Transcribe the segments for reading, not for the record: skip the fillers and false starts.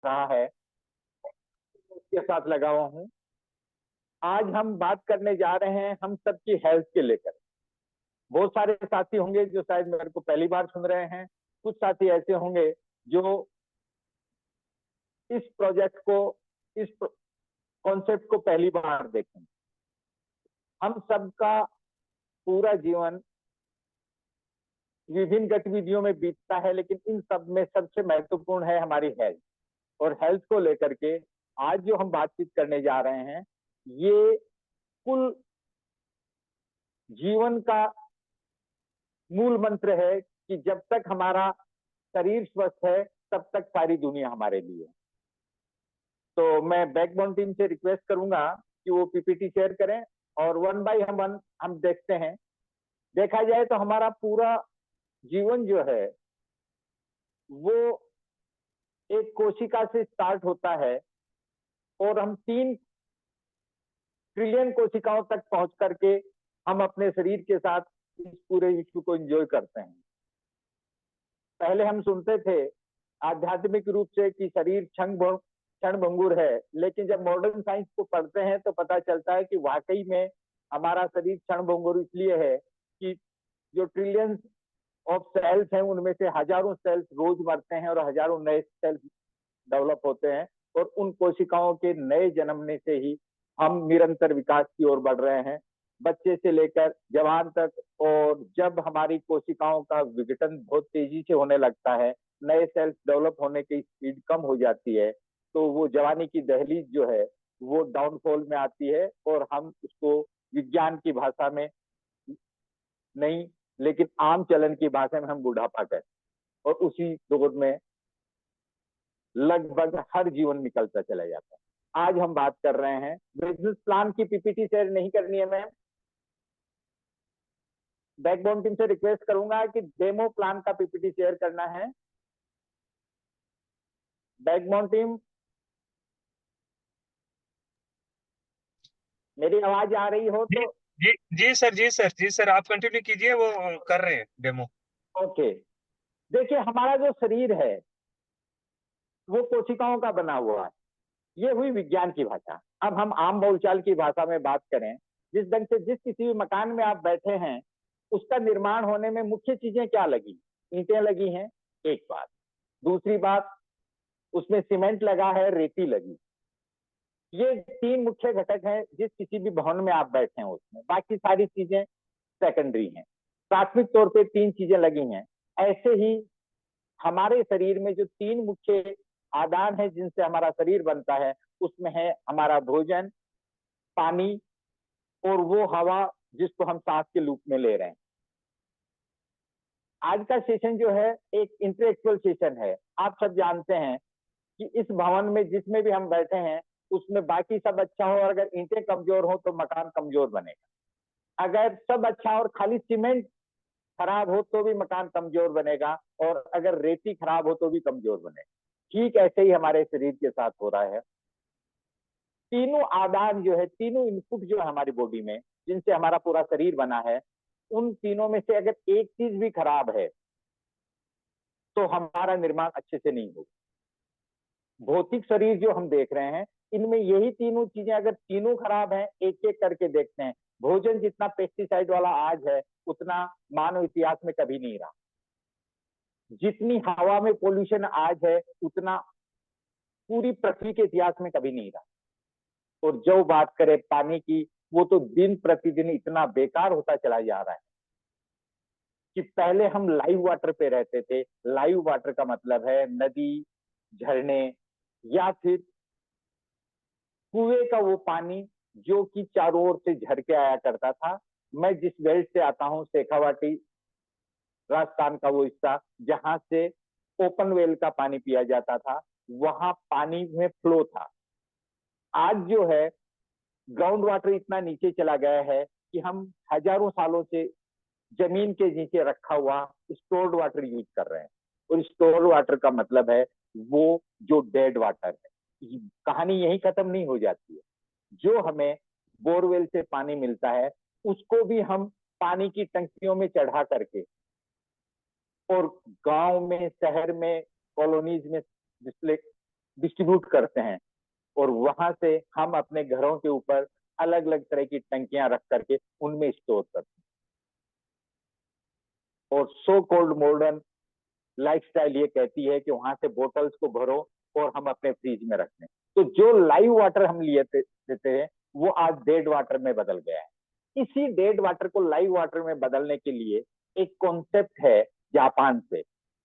रहा है उसके साथ लगा हुआ हूँ। आज हम बात करने जा रहे हैं हम सबकी हेल्थ के लेकर। बहुत सारे साथी होंगे जो शायद मेरे को पहली बार सुन रहे हैं, कुछ साथी ऐसे होंगे जो इस प्रोजेक्ट को, इस कॉन्सेप्ट को पहली बार देखें। हम सबका पूरा जीवन विभिन्न गतिविधियों में बीतता है, लेकिन इन सब में सबसे महत्वपूर्ण है हमारी हेल्थ। और हेल्थ को लेकर के आज जो हम बातचीत करने जा रहे हैं, ये कुल जीवन का मूल मंत्र है कि जब तक हमारा शरीर स्वस्थ है तब तक सारी दुनिया हमारे लिए। तो मैं बैकबोन टीम से रिक्वेस्ट करूंगा कि वो पीपीटी शेयर करें और वन बाय वन हम देखते हैं। देखा जाए तो हमारा पूरा जीवन जो है वो एक कोशिका से स्टार्ट होता है और हम 3 ट्रिलियन कोशिकाओं तक पहुंच करके हम अपने शरीर के साथ इस पूरे विश्व को एंजॉय करते हैं। पहले हम सुनते थे आध्यात्मिक रूप से कि शरीर क्षण भंगुर है, लेकिन जब मॉडर्न साइंस को पढ़ते हैं तो पता चलता है कि वाकई में हमारा शरीर क्षण भंगुर इसलिए है कि जो ट्रिलियंस ऑफ सेल्स हैं उनमें से हजारों सेल्स रोज मरते हैं और हजारों नए सेल्स डेवलप होते हैं, और उन कोशिकाओं के नए जन्मने से ही हम निरंतर विकास की ओर बढ़ रहे हैं, बच्चे से लेकर जवान तक। और जब हमारी कोशिकाओं का विघटन बहुत तेजी से होने लगता है, नए सेल्स डेवलप होने की स्पीड कम हो जाती है, तो वो जवानी की दहलीज जो है वो डाउनफॉल में आती है और हम उसको विज्ञान की भाषा में नहीं लेकिन आम चलन की भाषा में हम बुढ़ापा कहते हैं। और उसी दौर में लगभग हर जीवन निकलता चला जाता है। आज हम बात कर रहे हैं बिजनेस प्लान की पीपीटी शेयर नहीं करनी है मैम। बैकबोन टीम से रिक्वेस्ट करूंगा कि डेमो प्लान का पीपीटी शेयर करना है। बैकबोन टीम, मेरी आवाज आ रही हो जी तो? जी जी सर, जी सर, आप कंटिन्यू कीजिए, वो कर रहे हैं डेमो। ओके। देखिए, हमारा जो शरीर है वो कोशिकाओं का बना हुआ है। ये हुई विज्ञान की भाषा। अब हम आम बोलचाल की भाषा में बात करें, जिस ढंग से जिस किसी भी मकान में आप बैठे हैं उसका निर्माण होने में मुख्य चीजें क्या लगी? ईंटें लगी हैं, एक बात। दूसरी बात, उसमें सीमेंट लगा है, रेती लगी। ये 3 मुख्य घटक हैं जिस किसी भी भवन में आप बैठे हैं उसमें। बाकी सारी चीजें सेकेंडरी हैं। प्राथमिक तौर पे 3 चीजें लगी हैं। ऐसे ही हमारे शरीर में जो 3 मुख्य आदान है जिनसे हमारा शरीर बनता है, उसमें है हमारा भोजन, पानी और वो हवा जिसको हम सांस के लूप में ले रहे हैं। आज का सेशन जो है एक इंटेलेक्चुअल सेशन है। आप सब जानते हैं कि इस भवन में जिसमें भी हम बैठे हैं उसमें बाकी सब अच्छा हो और अगर ईंटें कमजोर हो तो मकान कमजोर बनेगा। अगर सब अच्छा और खाली सीमेंट खराब हो तो भी मकान कमजोर बनेगा, और अगर रेती खराब हो तो भी कमजोर बनेगा। ठीक ऐसे ही हमारे शरीर के साथ हो रहा है। तीनों आदान जो है, तीनों इनपुट जो है हमारी बॉडी में जिनसे हमारा पूरा शरीर बना है, उन तीनों में से अगर एक चीज भी खराब है तो हमारा निर्माण अच्छे से नहीं होगा। भौतिक शरीर जो हम देख रहे हैं इनमें यही तीनों चीजें अगर तीनों खराब हैं, एक एक करके देखते हैं। भोजन जितना पेस्टिसाइड वाला आज है उतना मानव इतिहास में कभी नहीं रहा। जितनी हवा में पोल्यूशन आज है उतना पूरी पृथ्वी के इतिहास में कभी नहीं रहा। और जो बात करें पानी की, वो तो दिन प्रतिदिन इतना बेकार होता चला जा रहा है कि पहले हम लाइव वाटर पे रहते थे। लाइव वाटर का मतलब है नदी, झरने या फिर कुएं का वो पानी जो कि चारों ओर से झर के आया करता था। मैं जिस बेल्ट से आता हूँ, शेखावाटी राजस्थान का वो हिस्सा जहां से ओपन वेल का पानी पिया जाता था, वहां पानी में फ्लो था। आज जो है ग्राउंड वाटर इतना नीचे चला गया है कि हम हजारों सालों से जमीन के नीचे रखा हुआ स्टोर्ड वाटर यूज कर रहे हैं। और स्टोर्ड वाटर का मतलब है वो जो डेड वाटर है। कहानी यही खत्म नहीं हो जाती है। जो हमें बोरवेल से पानी मिलता है उसको भी हम पानी की टंकियों में चढ़ा करके, और गांव में, शहर में, कॉलोनीज में डिस्प्ले डिस्ट्रीब्यूट करते हैं और वहां से हम अपने घरों के ऊपर अलग अलग तरह की टंकियां रख करके उनमें स्टोर करते हैं। और सो कोल्ड मॉडर्न लाइफस्टाइल ये कहती है कि वहां से बोतल्स को भरो और हम अपने फ्रिज में रखते हैं। तो जो लाइव वाटर हम लिए देते हैं वो आज डेड वाटर में बदल गया है। इसी डेड वाटर को लाइव वाटर में बदलने के लिए एक कॉन्सेप्ट है जापान से,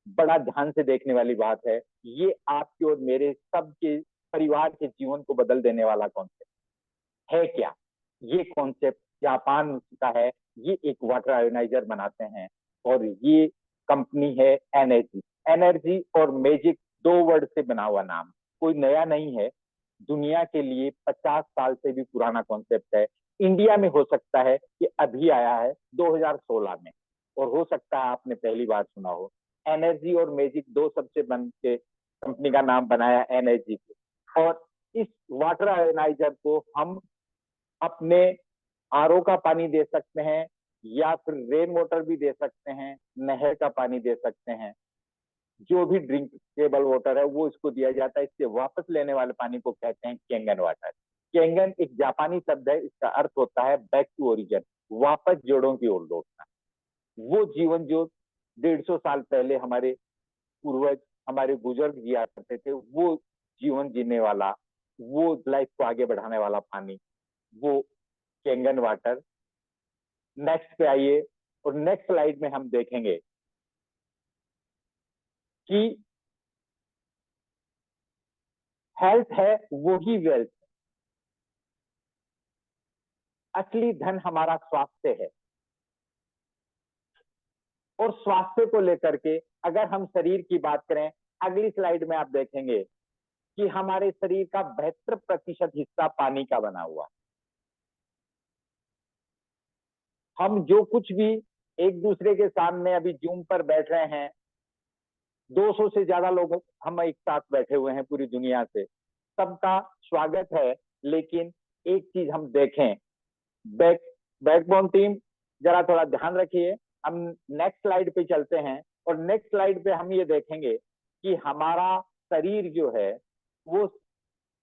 बड़ा ध्यान से देखने वाली बात है। ये आपके और मेरे सबके परिवार के जीवन को बदल देने वाला कॉन्सेप्ट है। क्या ये कॉन्सेप्ट जापान का है। ये एक वाटर आयोनाइजर बनाते हैं और ये कंपनी है एनर्जी। एनर्जी और मैजिक दो वर्ड से बना हुआ नाम, कोई नया नहीं है। दुनिया के लिए 50 साल से भी पुराना कॉन्सेप्ट है। इंडिया में हो सकता है कि अभी आया है 2016 में, और हो सकता है आपने पहली बार सुना हो। एनर्जी और मैजिक दो सबसे बन के कंपनी का नाम बनाया एनर्जी को। और इस वाटर आयोनाइजर को हम अपने आरओ का पानी दे सकते हैं या फिर रेन वाटर भी दे सकते हैं, नहर का पानी दे सकते हैं। जो भी ड्रिंकेबल वाटर है वो इसको दिया जाता है। इससे वापस लेने वाले पानी को कहते हैं केंगन वाटर। केंगन एक जापानी शब्द है, इसका अर्थ होता है बैक टू ओरिजिन, वापस जड़ों की ओर लौटना। वो जीवन जो 150 साल पहले हमारे पूर्वज, हमारे बुजुर्ग जिया करते थे, वो जीवन जीने वाला, वो लाइफ को आगे बढ़ाने वाला पानी, वो केंगन वाटर। नेक्स्ट पे आइए और नेक्स्ट स्लाइड में हम देखेंगे कि हेल्थ है वो ही वेल्थ। असली धन हमारा स्वास्थ्य है। और स्वास्थ्य को लेकर के अगर हम शरीर की बात करें, अगली स्लाइड में आप देखेंगे कि हमारे शरीर का 72% हिस्सा पानी का बना हुआ। हम जो कुछ भी एक दूसरे के सामने अभी जूम पर बैठ रहे हैं, 200 से ज्यादा लोग हम एक साथ बैठे हुए हैं पूरी दुनिया से, सबका स्वागत है। लेकिन एक चीज हम देखें, बैकबोन टीम जरा थोड़ा ध्यान रखिए। हम नेक्स्ट स्लाइड पे चलते हैं और नेक्स्ट स्लाइड पे हम ये देखेंगे कि हमारा शरीर जो है वो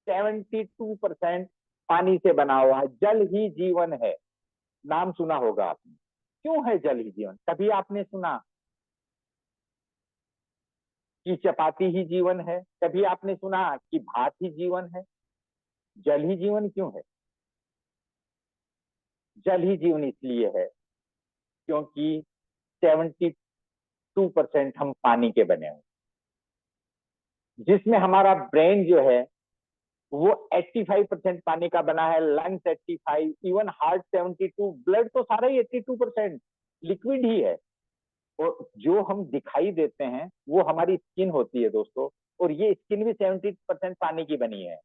72% पानी से बना हुआ है। जल ही जीवन है, नाम सुना होगा आपने। क्यों है जल ही जीवन? कभी आपने सुना कि चपाती ही जीवन है? कभी आपने सुना कि भात ही जीवन है? जल ही जीवन क्यों है? जल ही जीवन इसलिए है क्योंकि 72% हम पानी के बने हुए, जिसमें हमारा ब्रेन जो है वो 85% पानी का बना है, लंग्स 85, इवन हार्ट 72, ब्लड तो सारा ही 82% लिक्विड ही है। और जो हम दिखाई देते हैं वो हमारी स्किन होती है दोस्तों, और ये स्किन भी 70% पानी की बनी है।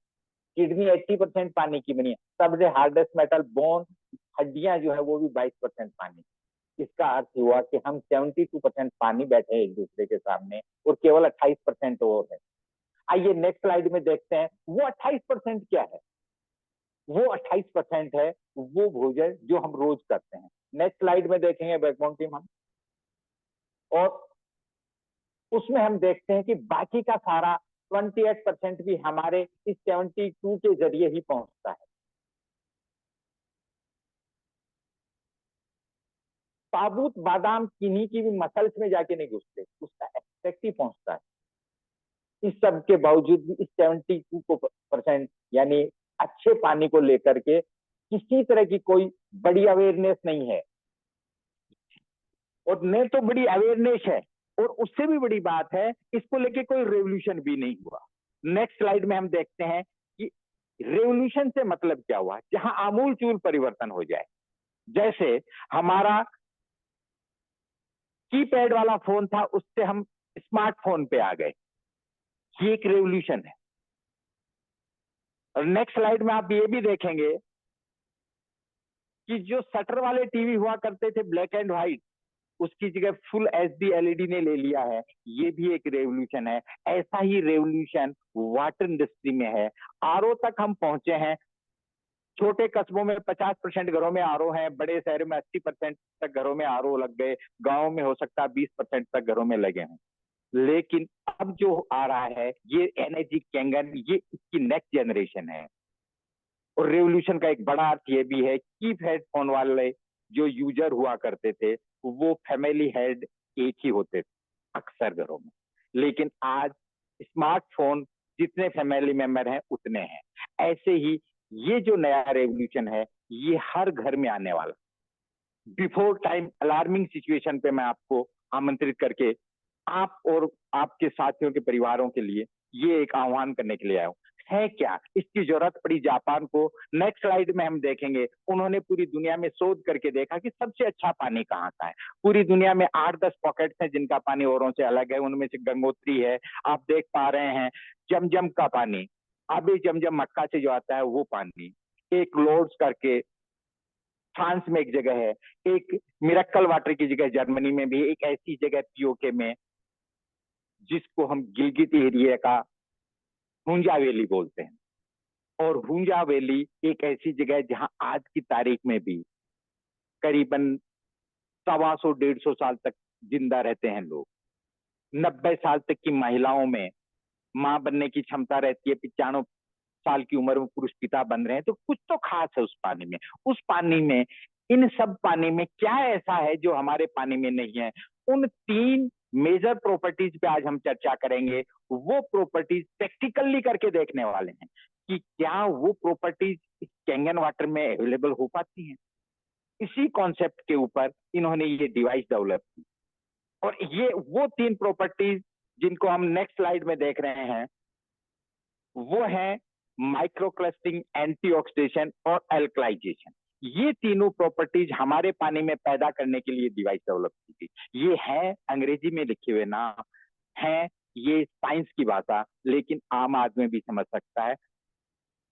किडनी 80% पानी की बनी है। सबसे हार्डेस्ट मेटल बोन, हड्डियां जो है वो भी 22% पानी। इसका अर्थ हुआ कि हम 72% पानी बैठे हैं एक दूसरे के सामने और केवल 28% और है। आइए नेक्स्ट स्लाइड में देखते हैं वो 28% क्या है। वो 28% है वो भोजन जो हम रोज करते हैं। नेक्स्ट स्लाइड में देखेंगे बैकबोन टीम हम, और उसमें हम देखते हैं कि बाकी का सारा 28% भी हमारे इस 72 के जरिए ही पहुंचता है। साबुत बादाम किन्हीं की भी मसल्स में जाके नहीं घुसते, उसका एक्सट्रैक्ट ही पहुंचता है। इस सब के बावजूद भी इस 72% यानी अच्छे पानी को लेकर के किसी तरह की कोई बड़ी अवेयरनेस नहीं है। और नहीं तो बड़ी अवेयरनेस है, और उससे भी बड़ी बात है इसको लेके कोई रेवोल्यूशन भी नहीं हुआ। नेक्स्ट स्लाइड में हम देखते हैं कि रेवोल्यूशन से मतलब क्या हुआ, जहां आमूलचूल परिवर्तन हो जाए। जैसे हमारा कीपैड वाला फोन था, उससे हम स्मार्टफोन पे आ गए, ये एक रेवोल्यूशन है। और नेक्स्ट स्लाइड में आप ये भी देखेंगे कि जो शटर वाले टीवी हुआ करते थे ब्लैक एंड व्हाइट, उसकी जगह फुल एचडी एलईडी ने ले लिया है, ये भी एक रेवोल्यूशन है। ऐसा ही रेवोल्यूशन वाटर इंडस्ट्री में है। आरओ तक हम पहुंचे हैं। छोटे कस्बों में 50% घरों में आरओ है, बड़े शहरों में 80% तक घरों में आरओ लग गए, गांव में हो सकता है 20% तक घरों में लगे हैं। लेकिन अब जो आ रहा है ये एनर्जी कैंगन, ये इसकी नेक्स्ट जनरेशन है। और रेवोल्यूशन का एक बड़ा अर्थ ये भी है, कीपैड फोन वाले जो यूजर हुआ करते थे वो फैमिली हेड एक ही होते थे अक्सर घरों में, लेकिन आज स्मार्टफोन जितने फैमिली मेंबर हैं उतने हैं। ऐसे ही ये जो नया रेवोल्यूशन है ये हर घर में आने वाला। बिफोर टाइम अलार्मिंग सिचुएशन पे मैं आपको आमंत्रित करके आप और आपके साथियों के परिवारों के लिए ये एक आह्वान करने के लिए आया हूं। है क्या इसकी जरूरत पड़ी जापान को? नेक्स्ट स्लाइड में हम देखेंगे उन्होंने पूरी दुनिया में शोध करके देखा कि सबसे अच्छा पानी कहाँ का है। पूरी दुनिया में 8-10 पॉकेट्स हैं जिनका पानी औरों से अलग है, उनमें से गंगोत्री है, आप देख पा रहे हैं जमजम का पानी, आबे जमजम मक्का से जो आता है वो पानी, एक लोर्ड्स करके फ्रांस में एक जगह है, एक मिरेकल वाटर की जगह जर्मनी में भी, एक ऐसी जगह पीओके में जिसको हम गिलगित एरिया का हुंजा वैली बोलते हैं। और हुंजा वैली एक ऐसी जगह है जहां आज की तारीख में भी करीबन 125-150 साल तक जिंदा रहते हैं लोग। 90 साल तक की महिलाओं में मां बनने की क्षमता रहती है, 95 साल की उम्र में पुरुष पिता बन रहे हैं। तो कुछ तो खास है उस पानी में। उस पानी में, इन सब पानी में क्या ऐसा है जो हमारे पानी में नहीं है? उन 3 मेजर प्रॉपर्टीज पे आज हम चर्चा करेंगे। वो प्रॉपर्टीज प्रैक्टिकली करके देखने वाले हैं कि क्या वो प्रॉपर्टीज इस कैंगन वाटर में अवेलेबल हो पाती हैं। इसी कॉन्सेप्ट के ऊपर इन्होंने ये डिवाइस डेवलप की। और ये वो 3 प्रॉपर्टीज जिनको हम नेक्स्ट स्लाइड में देख रहे हैं वो है माइक्रोक्लस्टिंग, एंटीऑक्सीडेशन और एल्कलाइजेशन। ये तीनों प्रॉपर्टीज हमारे पानी में पैदा करने के लिए डिवाइस डेवलप की थी। ये है अंग्रेजी में लिखे हुए नाम है, ये साइंस की भाषा, लेकिन आम आदमी भी समझ सकता है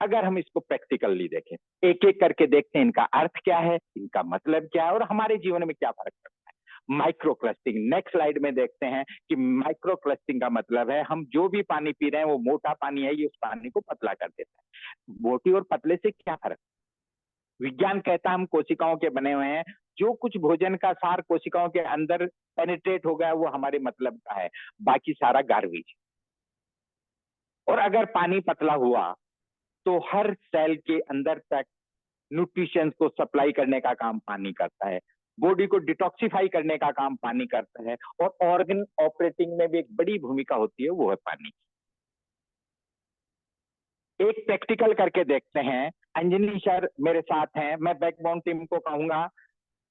अगर हम इसको प्रैक्टिकली देखें। एक एक करके देखते हैं इनका अर्थ क्या है, इनका मतलब क्या है और हमारे जीवन में क्या फर्क पड़ता है। माइक्रोक्लस्टिंग, नेक्स्ट स्लाइड में देखते हैं कि माइक्रोक्लस्टिंग का मतलब है हम जो भी पानी पी रहे हैं वो मोटा पानी है, ये उस पानी को पतला कर देता है। मोटी और पतले से क्या फर्क? विज्ञान कहता है हम कोशिकाओं के बने हुए हैं, जो कुछ भोजन का सार कोशिकाओं के अंदर पेनिट्रेट हो गया वो हमारे मतलब का है, बाकी सारा गार्बेज। और अगर पानी पतला हुआ तो हर सेल के अंदर तक न्यूट्रिशन को सप्लाई करने का काम पानी करता है, बॉडी को डिटॉक्सिफाई करने का काम पानी करता है, और ऑर्गन ऑपरेटिंग में भी एक बड़ी भूमिका होती है, वो है पानी। एक प्रैक्टिकल करके देखते हैं। अंजनी सर मेरे साथ हैं, मैं बैकबोन टीम को कहूंगा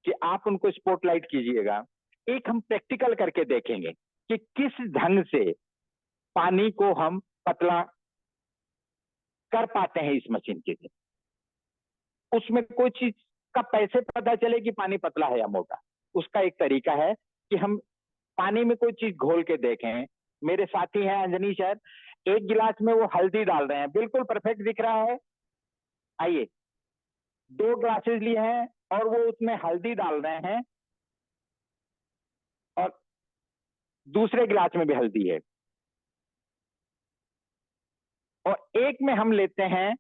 कि आप उनको स्पॉटलाइट कीजिएगा। एक हम प्रैक्टिकल करके देखेंगे कि किस ढंग से पानी को हम पतला कर पाते हैं इस मशीन के लिए। उसमें कोई चीज का पैसे पता चले कि पानी पतला है या मोटा, उसका एक तरीका है कि हम पानी में कोई चीज घोल के देखें। मेरे साथी हैं अंजनी सर, एक गिलास में वो हल्दी डाल रहे हैं, बिल्कुल परफेक्ट दिख रहा है। आइए, 2 ग्लासेस लिए हैं और वो उसमें हल्दी डाल रहे हैं और दूसरे गिलास में भी हल्दी है। और एक में हम लेते हैं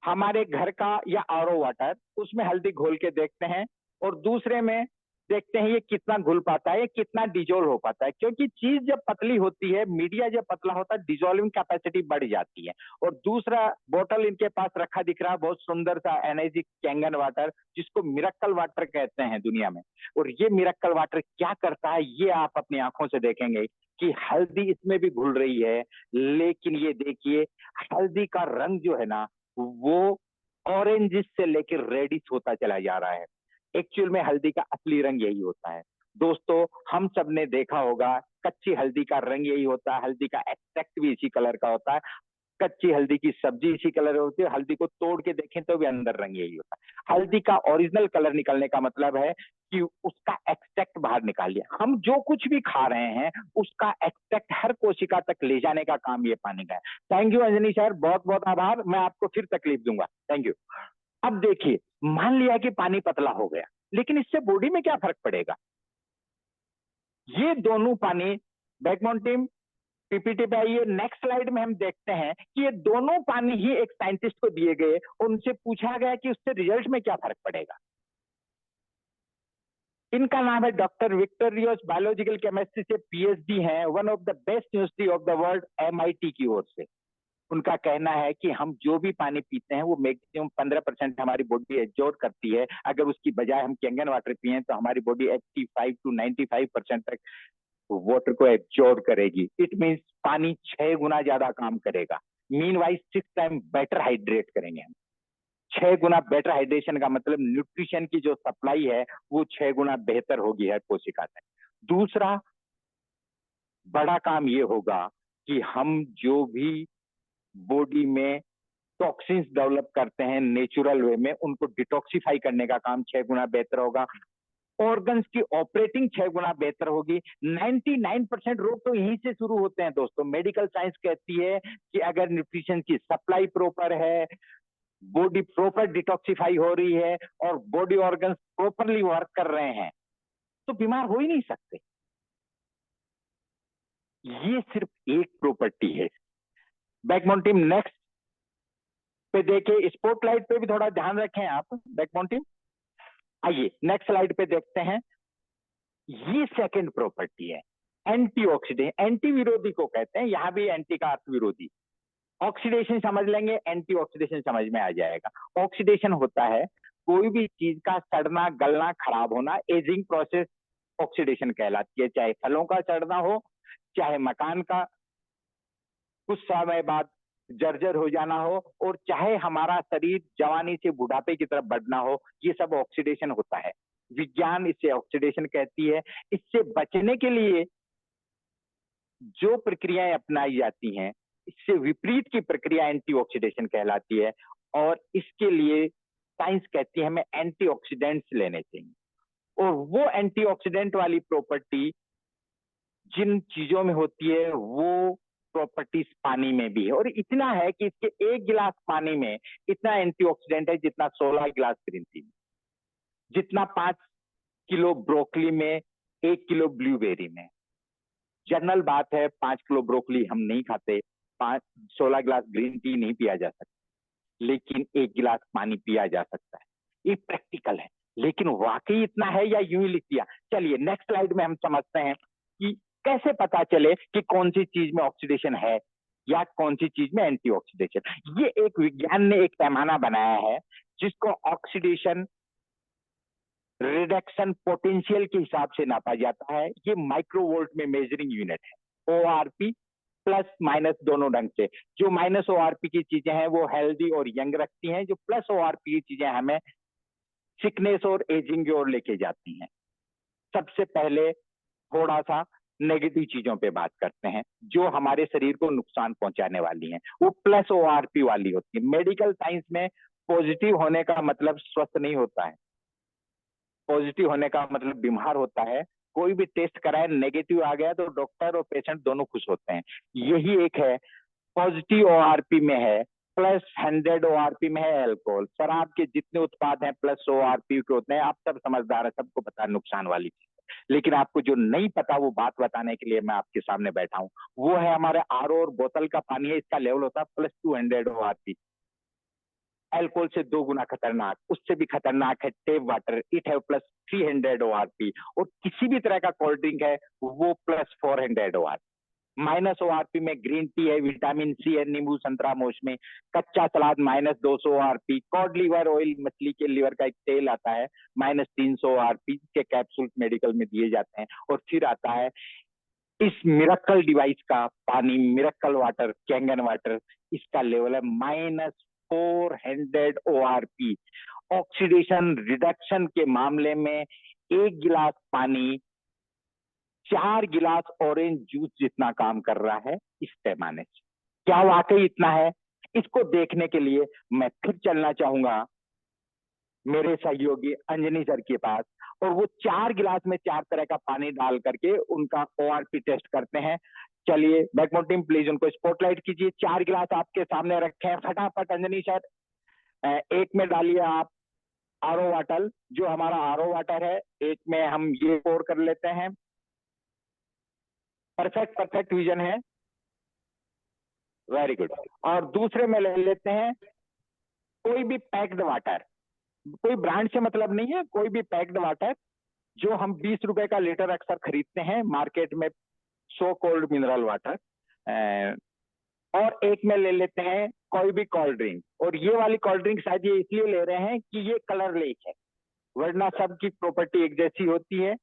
हमारे घर का या आरओ वाटर, उसमें हल्दी घोल के देखते हैं, और दूसरे में देखते हैं ये कितना घुल पाता है, ये कितना डिजोल्व हो पाता है। क्योंकि चीज जब पतली होती है, मीडिया जब पतला होता है, डिजोल्विंग कैपेसिटी बढ़ जाती है। और दूसरा बोतल इनके पास रखा दिख रहा है, बहुत सुंदर सा एनर्जी कैंगन वाटर, जिसको मिरेकल वाटर कहते हैं दुनिया में। और ये मिरेकल वाटर क्या करता है ये आप अपनी आंखों से देखेंगे कि हल्दी इसमें भी घुल रही है, लेकिन ये देखिए हल्दी का रंग जो है ना वो ऑरेंज से लेकर रेडिश होता चला जा रहा है। एक्चुअल में हल्दी का असली रंग यही होता है दोस्तों। हम सब ने देखा होगा कच्ची हल्दी का रंग यही होता है, हल्दी का एक्सट्रैक्ट भी इसी कलर का होता है, कच्ची हल्दी की सब्जी इसी कलर होती है, हल्दी को तोड़ के देखें तो भी अंदर रंग यही होता है। हल्दी का ओरिजिनल कलर निकलने का मतलब है कि उसका एक्सट्रैक्ट बाहर निकाल लिया। हम जो कुछ भी खा रहे हैं उसका एक्सट्रैक्ट हर कोशिका तक ले जाने का काम ये पानी का है। थैंक यू अंजनी सर, बहुत बहुत आभार। मैं आपको फिर तकलीफ दूंगा, थैंक यू। अब देखिए, मान लिया कि पानी पतला हो गया, लेकिन इससे बॉडी में क्या फर्क पड़ेगा? ये दोनों पानी, बैकबोन टीम पीपीटी पे आइए, नेक्स्ट स्लाइड में हम देखते हैं कि ये दोनों पानी ही एक साइंटिस्ट को दिए गए, उनसे पूछा गया कि उससे रिजल्ट में क्या फर्क पड़ेगा। इनका नाम है doctor Victor Rios, biological chemistry से पीएचडी हैं, one of the best university of the world MIT की ओर से। उनका कहना है कि हम जो भी पानी पीते हैं वो मैक्सिमम 15% हमारी बॉडी एब्जॉर्ब करती है। अगर उसकी बजाय हम कैंगन वाटर पिए तो हमारी बॉडी 85 to 95% तक वाटर को एब्जॉर्ब करेगी। इट मीन्स पानी 6 गुना ज्यादा काम करेगा। Mean wise 6 time better hydrate करेंगे हम। 6 गुना बेटर हाइड्रेशन का मतलब न्यूट्रिशन की जो सप्लाई है वो 6 गुना बेहतर होगी हर कोशिका से। दूसरा बड़ा काम ये होगा कि हम जो भी बॉडी में टॉक्सिन्स डेवलप करते हैं नेचुरल वे में, उनको डिटॉक्सिफाई करने का काम 6 गुना बेहतर होगा। ऑर्गन्स की ऑपरेटिंग 6 गुना बेहतर होगी। 99% रोग तो यहीं से शुरू होते हैं दोस्तों। मेडिकल साइंस कहती है कि अगर न्यूट्रिशन की सप्लाई प्रॉपर है, बॉडी प्रॉपर डिटॉक्सिफाई हो रही है और बॉडी ऑर्गन्स प्रॉपरली वर्क कर रहे हैं तो बीमार हो ही नहीं सकते। ये सिर्फ एक प्रॉपर्टी है। बैकबोन टीम नेक्स्ट पे देखे, स्पॉटलाइट पे भी थोड़ा ध्यान रखें आप बैकबोन टीम। आइए नेक्स्ट स्लाइड पे देखते हैं। ये सेकंड प्रॉपर्टी है एंटीऑक्सीडेंट। एंटी विरोधी को कहते हैं, यहां भी एंटी का अर्थ विरोधी। ऑक्सीडेशन समझ लेंगे, एंटी ऑक्सीडेशन समझ में आ जाएगा। ऑक्सीडेशन होता है कोई भी चीज का सड़ना, गलना, खराब होना, एजिंग प्रोसेस ऑक्सीडेशन कहलाती है। चाहे फलों का सड़ना हो, चाहे मकान का कुछ समय बाद जर्जर हो जाना हो, और चाहे हमारा शरीर जवानी से बुढ़ापे की तरफ बढ़ना हो, ये सब ऑक्सीडेशन होता है। विज्ञान इसे ऑक्सीडेशन कहती है। इससे बचने के लिए जो प्रक्रियाएं अपनाई जाती हैं, इससे विपरीत की प्रक्रिया एंटीऑक्सीडेशन कहलाती है। और इसके लिए साइंस कहती है हमें एंटीऑक्सीडेंट्स लेने चाहिए। और वो एंटीऑक्सीडेंट वाली प्रॉपर्टी जिन चीजों में होती है वो प्रॉपर्टीज पानी में भी है। और इतना है कि इसके 1 गिलास पानी में इतना एंटीऑक्सीडेंट है जितना 16 गिलास ग्रीन टी में, जितना 5 किलो ब्रोकली में, 1 किलो ब्लूबेरी में। जनरल बात है 5 किलो ब्रोकली हम नहीं खाते, 16 गिलास ग्रीन टी नहीं पिया जा सकता, लेकिन 1 गिलास पानी पिया जा सकता है। ये प्रैक्टिकल है। लेकिन वाकई इतना है या यूं ही लिख दिया? चलिए नेक्स्ट स्लाइड में हम समझते हैं कि कैसे पता चले कि कौन सी चीज में ऑक्सीडेशन है या कौन सी चीज में एंटीऑक्सीडेशन। ये एक विज्ञान ने एक पैमाना बनाया है जिसको ऑक्सीडेशन रिडक्शन पोटेंशियल के हिसाब से नापा जाता है। ये माइक्रोवोल्ट में मेजरिंग यूनिट है। ओआरपी प्लस माइनस दोनों ढंग से। जो माइनस ओआरपी की चीजें हैं वो हेल्दी और यंग रखती हैं, जो प्लस ओआरपी की चीजें हमें सिकनेस और एजिंग की ओर लेके जाती हैं। सबसे पहले थोड़ा सा नेगेटिव चीजों पे बात करते हैं जो हमारे शरीर को नुकसान पहुंचाने वाली हैं, वो प्लस ओआरपी वाली होती है। मेडिकल साइंस में पॉजिटिव होने का मतलब स्वस्थ नहीं होता है, पॉजिटिव होने का मतलब बीमार होता है। कोई भी टेस्ट कराए नेगेटिव आ गया तो डॉक्टर और पेशेंट दोनों खुश होते हैं। यही एक है, पॉजिटिव ओआरपी में है, प्लस 100 ओआरपी में है अल्कोहल। शराब के जितने उत्पाद हैं प्लस ओआरपी के होते हैं। आप सब समझदार है, सबको पता है नुकसान वाली चीज, लेकिन आपको जो नहीं पता वो बात बताने के लिए मैं आपके सामने बैठा हूं। वो है हमारे आरओ और बोतल का पानी है, इसका लेवल होता है प्लस 200 ओआरपी। अल्कोहल से 2 गुना खतरनाक, उससे भी खतरनाक है टेप वाटर, इट है प्लस 300 ओआरपी। और किसी भी तरह का कोल्ड ड्रिंक है वो प्लस 400 ओआरपी। माइनस ओआरपी में ग्रीन टी है, विटामिन सी है नींबू संतरा मौसमी, कच्चा सलाद minus 200 ORP, cod liver oil मछली के लिवर का एक तेल आता है माइनस 300 ओआरपी के कैप्सूल मेडिकल में दिए जाते हैं। और फिर आता है इस मिरेकल डिवाइस का पानी, मिरेकल वाटर, कैंगन वाटर, इसका लेवल है माइनस 400 ओआरपी। ऑक्सीडेशन रिडक्शन के मामले में 1 गिलास पानी 4 गिलास ऑरेंज जूस जितना काम कर रहा है इस पैमाने से। क्या वाकई इतना है? इसको देखने के लिए मैं फिर चलना चाहूंगा मेरे सहयोगी अंजनी सर के पास, और वो 4 गिलास में 4 तरह का पानी डाल करके उनका ओआरपी टेस्ट करते हैं। चलिए बैकबोन टीम प्लीज उनको स्पॉटलाइट कीजिए। 4 गिलास आपके सामने रखे हैं, फटाफट अंजनी सर एक में डालिए आप आरओ वाटर, जो हमारा आरओ वाटर है, एक में हम ये पोर कर लेते हैं। परफेक्ट परफेक्ट विजन है, वेरी गुड। और दूसरे में ले लेते हैं कोई भी पैक्ड वाटर, कोई ब्रांड से मतलब नहीं है, कोई भी पैक्ड वाटर जो हम 20 रुपए का लीटर अक्सर खरीदते हैं मार्केट में, सो कोल्ड मिनरल वाटर, और एक में ले लेते हैं कोई भी कोल्ड ड्रिंक। और ये वाली कोल्ड ड्रिंक शायद ये इसलिए ले रहे हैं कि ये कलर लेक है, वरना सबकी प्रॉपर्टी एक जैसी होती है।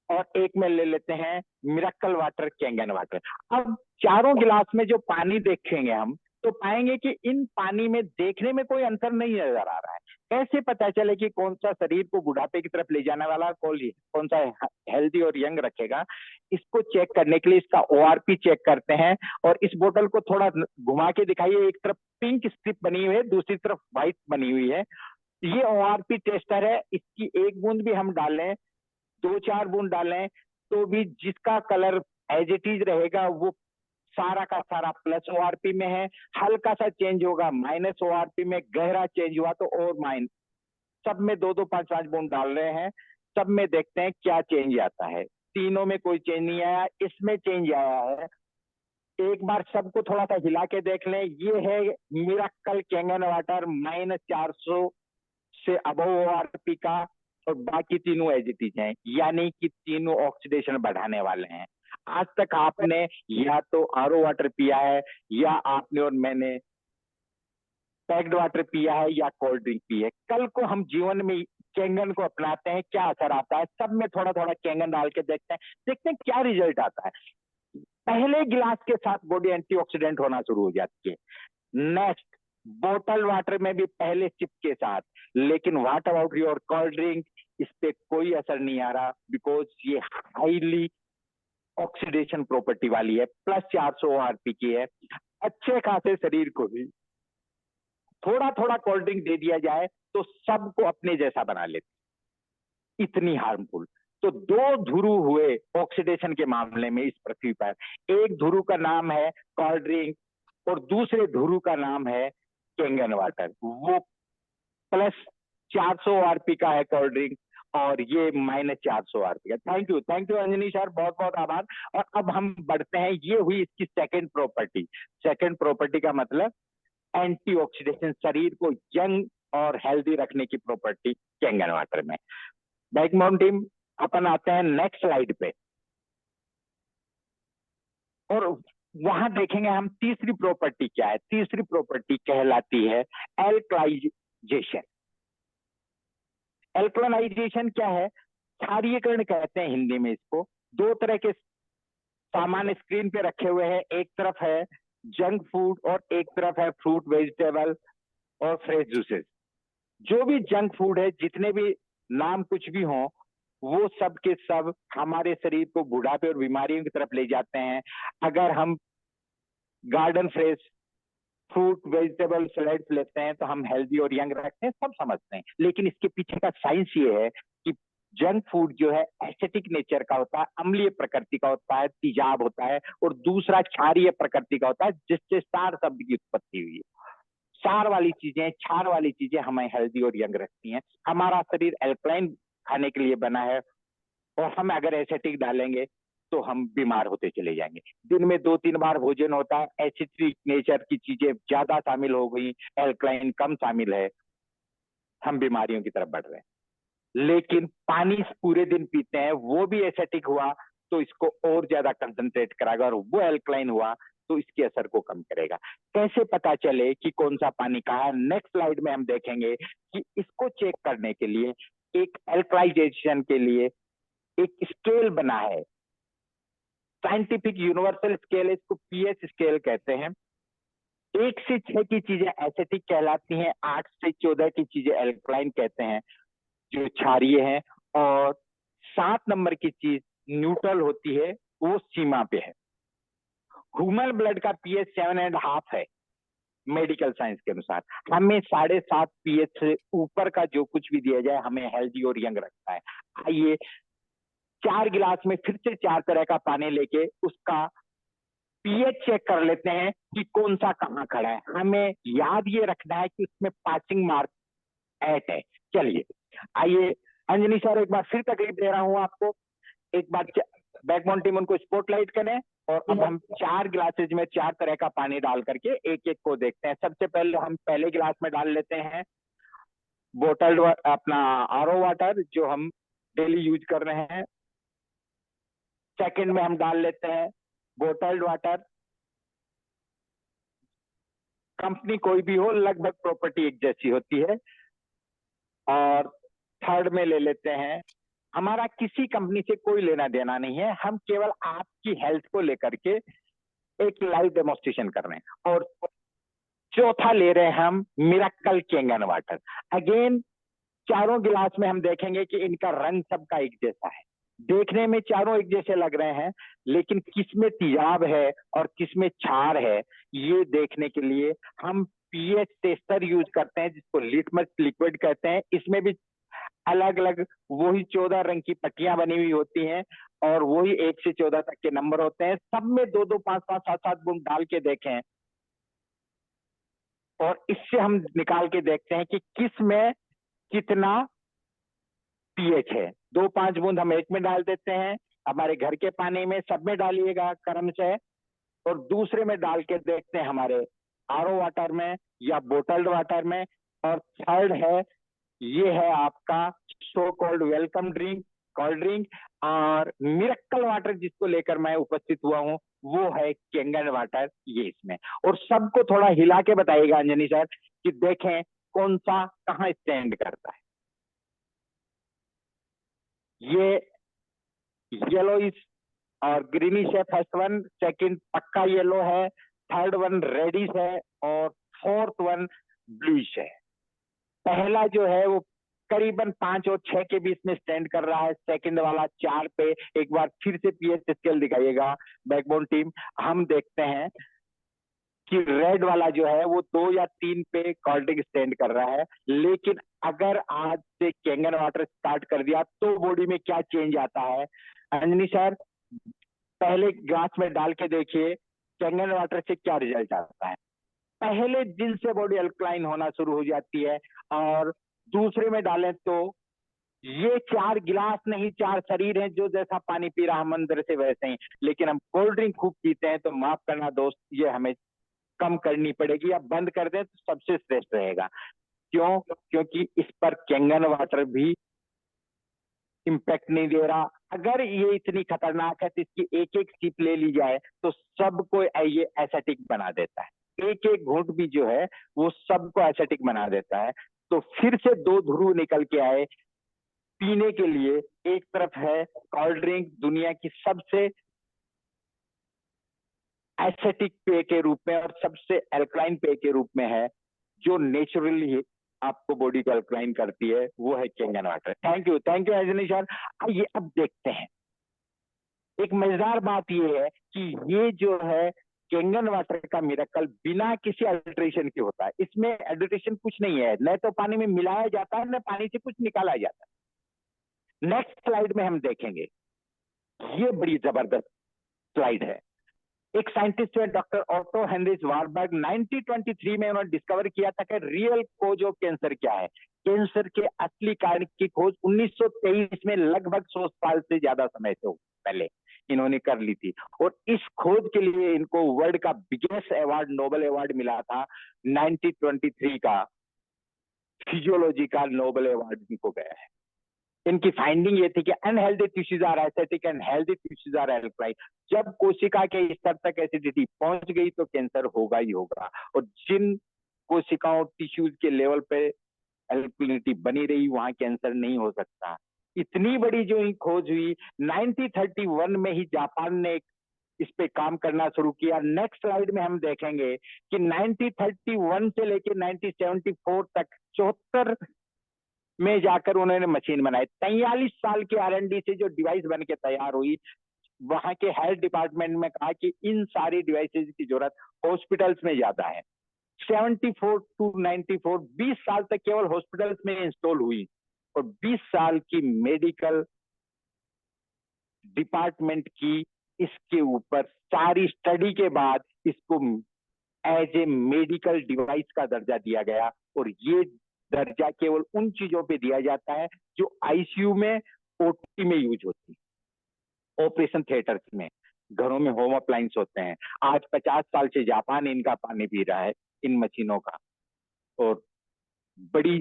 और एक में ले लेते हैं मिरेकल वाटर, कैंगन वाटर। अब चारों गिलास में जो पानी देखेंगे हम, तो पाएंगे कि इन पानी में देखने में कोई अंतर नहीं नजर आ रहा है। कैसे पता चले कि कौन सा शरीर को बुढ़ापे की तरफ ले जाने वाला, कौन सा हेल्दी और यंग रखेगा? इसको चेक करने के लिए इसका ओआरपी चेक करते हैं। और इस बोतल को थोड़ा घुमा के दिखाइए, एक तरफ पिंक स्ट्रिप बनी हुई है, दूसरी तरफ व्हाइट बनी हुई है। ये ओआरपी टेस्टर है, इसकी एक बूंद भी हम डालें, 2-4 बूंद डालें, तो भी जिसका कलर एज इट इज रहेगा वो सारा का सारा प्लस ओआरपी में है। हल्का सा चेंज होगा माइनस ओआरपी में, गहरा चेंज हुआ तो और माइनस। सब में 2-2, 5-5 बूंद डाल रहे हैं, सब में देखते हैं क्या चेंज आता है। तीनों में कोई चेंज नहीं आया, इसमें चेंज आया है। एक बार सबको थोड़ा सा हिला के देख लें। ये है मिरेकल कैंगन वाटर, -400 से अबव ओआरपी का, और बाकी तीनों एज इट इज हैं, यानी कि तीनों ऑक्सीडेशन बढ़ाने वाले हैं। आज तक आपने या तो आरओ वाटर पिया है, या आपने और मैंने पैक्ड वाटर पिया है, या कोल्ड ड्रिंक पी है। कल को हम जीवन में कैंगन को अपनाते हैं, क्या असर आता है? सब में थोड़ा थोड़ा कैंगन डाल के देखते हैं क्या रिजल्ट आता है। पहले गिलास के साथ बॉडी एंटीऑक्सीडेंट होना शुरू हो जाती है। नेक्स्ट, बोतल वाटर में भी पहले सिप के साथ। लेकिन what about your cold drink? इस पे कोई असर नहीं आ रहा, बिकॉज ये हाईली ऑक्सीडेशन प्रॉपर्टी वाली है, +400 ओआरपी की है। अच्छे खासे शरीर को भी थोड़ा थोड़ा कोल्ड ड्रिंक दे दिया जाए तो सबको अपने जैसा बना लेती, इतनी हार्मफुल। तो दो ध्रुव हुए ऑक्सीडेशन के मामले में इस पृथ्वी पर। एक ध्रुव का नाम है कोल्ड ड्रिंक, और दूसरे ध्रुव का नाम है कैंगन वाटर। वो +400 आरपी का है कोल्ड ड्रिंक, और ये -400 आरपी का। थैंक यू अंजनी सर, बहुत बहुत आभार। और अब हम बढ़ते हैं, ये हुई इसकी सेकंड प्रॉपर्टी। सेकंड प्रॉपर्टी का मतलब एंटीऑक्सीडेशन, शरीर को यंग और हेल्दी रखने की प्रॉपर्टी कैंगन वाटर में। बैकबोन टीम, अपन आते हैं नेक्स्ट स्लाइड पे, और वहां देखेंगे हम तीसरी प्रॉपर्टी क्या है। तीसरी प्रॉपर्टी कहलाती है एल्कलाइजेशन। एल्कलाइजेशन क्या है? क्षारीयकरण कहते हैं हिंदी में इसको। दो तरह के सामान स्क्रीन पे रखे हुए हैं, एक तरफ है जंक फूड और एक तरफ है फ्रूट, वेजिटेबल और फ्रेश जूसेस। जो भी जंक फूड है, जितने भी नाम कुछ भी हो, वो सब के सब हमारे शरीर को बुढ़ापे और बीमारियों की तरफ ले जाते हैं। अगर हम garden fresh fruit, vegetable, salads लेते हैं तो हम हेल्दी और यंग रखते हैं, सब समझते हैं। लेकिन इसके पीछे का साइंस ये है कि जंक फूड जो है एसिडिक नेचर का होता है, अम्लीय प्रकृति का होता है, तेजाब होता है, और दूसरा क्षारीय प्रकृति का होता है, जिससे सार शब्द की उत्पत्ति हुई है। सार वाली चीजें, क्षार वाली चीजें हमें हेल्दी और यंग रखती हैं। हमारा शरीर एल्कलाइन खाने के लिए बना है, और हम अगर एसिडिक डालेंगे तो हम बीमार होते चले जाएंगे। दिन में 2-3 बार भोजन होता है, एसिडिक नेचर की चीजें ज्यादा शामिल हो गई, एल्कलाइन कम शामिल है, हम बीमारियों की तरफ बढ़ रहे हैं। लेकिन पानी पूरे दिन पीते हैं, वो भी एसिडिक हुआ तो इसको और ज्यादा कंसंट्रेट कराएगा, और वो एल्कलाइन हुआ तो इसके असर को कम करेगा। कैसे पता चले कि कौन सा पानी कहाँ है? नेक्स्ट स्लाइड में हम देखेंगे कि इसको चेक करने के लिए एक एल्कलाइजेशन के लिए एक स्केल बना है, साइंटिफिक यूनिवर्सल स्केल, इसको पीएच स्केल कहते हैं। 1 से 6 की चीजें एसिडिक कहलाती हैं, 8 से 14 की चीजें एल्कलाइन कहते हैं, जो क्षारीय है, और 7 नंबर की चीज न्यूट्रल होती है, वो सीमा पे है। ह्यूमन ब्लड का पीएच 7.5 है मेडिकल साइंस के अनुसार। हमें 7.5 पीएच से ऊपर का जो कुछ भी दिया जाए हमें हेल्दी और यंग रखता है। आइए 4 गिलास में फिर से 4 तरह का पानी लेके उसका पीएच चेक कर लेते हैं कि कौन सा कहाँ खड़ा है। हमें याद ये रखना है कि उसमें पासिंग मार्क 8 है। चलिए आइए अंजनी सर, एक बार फिर तकलीफ दे रहा हूं आपको। एक बार बैकबोन टीम उनको स्पॉटलाइट करें, और अब हम 4 गिलासेज में 4 तरह का पानी डाल करके एक एक को देखते हैं। सबसे पहले हम पहले गिलास में डाल लेते हैं बोटल्ड अपना आरओ वाटर, जो हम डेली यूज कर रहे हैं। सेकंड में हम डाल लेते हैं बोटल्ड वाटर। कंपनी कोई भी हो, लगभग प्रॉपर्टी एक जैसी होती है। और थर्ड में ले लेते हैं, हमारा किसी कंपनी से कोई लेना देना नहीं है, हम केवल आपकी हेल्थ को लेकर के एक लाइव डेमोन्स्ट्रेशन कर रहे हैं। और चौथा ले रहे हैं हम मिरेकल कैंगन वाटर। अगेन चारों गिलास में हम देखेंगे कि इनका रंग सबका एक जैसा है, देखने में चारों एक जैसे लग रहे हैं, लेकिन किसमें तेजाब है और किसमें क्षार है, ये देखने के लिए हम पीएच टेस्टर यूज करते हैं, जिसको लिटमस लिक्विड कहते हैं। इसमें भी अलग अलग वही 14 रंग की पट्टियां बनी हुई होती हैं और वही 1 से 14 तक के नंबर होते हैं। सब में 2-2, 5-5, 7-7 बूंद डाल के देखें और इससे हम निकाल के देखते हैं कि किस में कितना पीएच है। 2-5 बूंद हम एक में डाल देते हैं, हमारे घर के पानी में, सब में डालिएगा क्रम से, और दूसरे में डाल के देखते हैं हमारे आरओ वाटर में या बोटल्ड वाटर में। और थर्ड है, ये है आपका so called welcome drink, cold drink. और मिरेकल वाटर जिसको लेकर मैं उपस्थित हुआ हूं, वो है कैंगन वाटर, ये इसमें। और सबको थोड़ा हिला के बताइएगा अंजनी सर कि देखें कौन सा कहाँ स्टैंड करता है। ये येलोइश और ग्रीनिश है फर्स्ट वन, सेकंड पक्का येलो है, थर्ड वन रेडिश है और फोर्थ वन ब्लूइश है। पहला जो है वो करीबन 5 और 6 के बीच में स्टैंड कर रहा है, सेकंड वाला 4 पे। एक बार फिर से पीएच स्केल दिखाइएगा बैकबोन टीम। हम देखते हैं कि रेड वाला जो है वो 2 या 3 पे कोल्ड ड्रिंक स्टैंड कर रहा है। लेकिन अगर आज से कैंगन वाटर स्टार्ट कर दिया तो बॉडी में क्या चेंज आता है अंजनी सर, पहले ग्लास में डाल के देखिए कैंगन वाटर से क्या रिजल्ट आता है। पहले दिन से बॉडी अल्कलाइन होना शुरू हो जाती है। और दूसरे में डालें तो ये 4 गिलास नहीं 4 शरीर हैं, जो जैसा पानी पी रहा हम अंदर से वैसे ही। लेकिन हम कोल्ड ड्रिंक खूब पीते हैं, तो माफ करना दोस्त, ये हमें कम करनी पड़ेगी या बंद कर दें तो सबसे श्रेष्ठ रहेगा। क्यों? क्योंकि इस पर कैंगन वाटर भी इम्पैक्ट नहीं दे रहा। अगर ये इतनी खतरनाक है तो इसकी एक एक सिप ले ली जाए तो सबको ये एसेटिक बना देता है। एक एक घूंट भी जो है वो सबको एसेटिक बना देता है। तो फिर से 2 ध्रुव निकल के आए पीने के लिए। एक तरफ है कोल्ड ड्रिंक, दुनिया की सबसे एसेटिक पेय के रूप में और सबसे एल्कलाइन पेय के रूप में है, जो नेचुरली आपको बॉडी को अल्कलाइन करती है, वो है Kangen water. Thank you Anjani sir. आइए अब देखते हैं, एक मजेदार बात ये है कि ये जो है कैंगन वाटर का मिरेकल बिना किसी अल्ट्रेशन के होता है। इसमें एडिटेशन कुछ नहीं है, न तो पानी में मिलाया जाता है न पानी से कुछ निकाला जाता है। नेक्स्ट स्लाइड में हम देखेंगे, ये बड़ी जबरदस्त स्लाइड है। एक साइंटिस्ट है डॉक्टर ऑटो हेनरिच वारबर्ग, 1923 में उन्होंने डिस्कवर किया था कि रियल कोज ऑफ कैंसर क्या है। कैंसर के असली कारण की खोज 1923 में लगभग 100 साल से ज्यादा समय से पहले इन्होंने कर ली थी। और इस खोज के लिए इनको वर्ल्ड का बिगेस्ट अवार्ड, नोबेल अवार्ड मिला था 1923 का, फिजियोलॉजी का नोबेल अवार्ड इनको गया है। इनकी फाइंडिंग ये थी कि unhealthy tissues are acidic and healthy tissues are alkaline. जब कोशिका के स्तर तक एसिडिटी पहुंच गई तो कैंसर होगा ही होगा। और जिन कोशिकाओं टिश्यूज के लेवल पे एल्कलिनिटी बनी रही, वहां कैंसर नहीं हो सकता। इतनी बड़ी जो खोज हुई 1931 में ही जापान ने इस पे काम करना शुरू किया। नेक्स्ट स्लाइड में हम देखेंगे कि 1931 से लेकर 1974 तक 74 में जाकर उन्होंने मशीन बनाई। 43 साल के R&D से जो डिवाइस बन के तैयार हुई, वहां के हेल्थ डिपार्टमेंट में कहा कि इन सारी डिवाइसेस की जरूरत हॉस्पिटल्स में ज्यादा है। 74 to 94 20 साल तक केवल हॉस्पिटल्स में इंस्टॉल हुई और 20 साल की मेडिकल डिपार्टमेंट की इसके ऊपर सारी स्टडी के बाद इसको एज ए मेडिकल डिवाइस का दर्जा दिया गया। और ये दर्जा केवल उन चीजों पे दिया जाता है जो आईसीयू में, ओटी में यूज होती है, ऑपरेशन थिएटर्स में, घरों में होम अप्लायंस होते हैं। आज 50 साल से जापान इनका पानी पी रहा है, इन मशीनों का। और बड़ी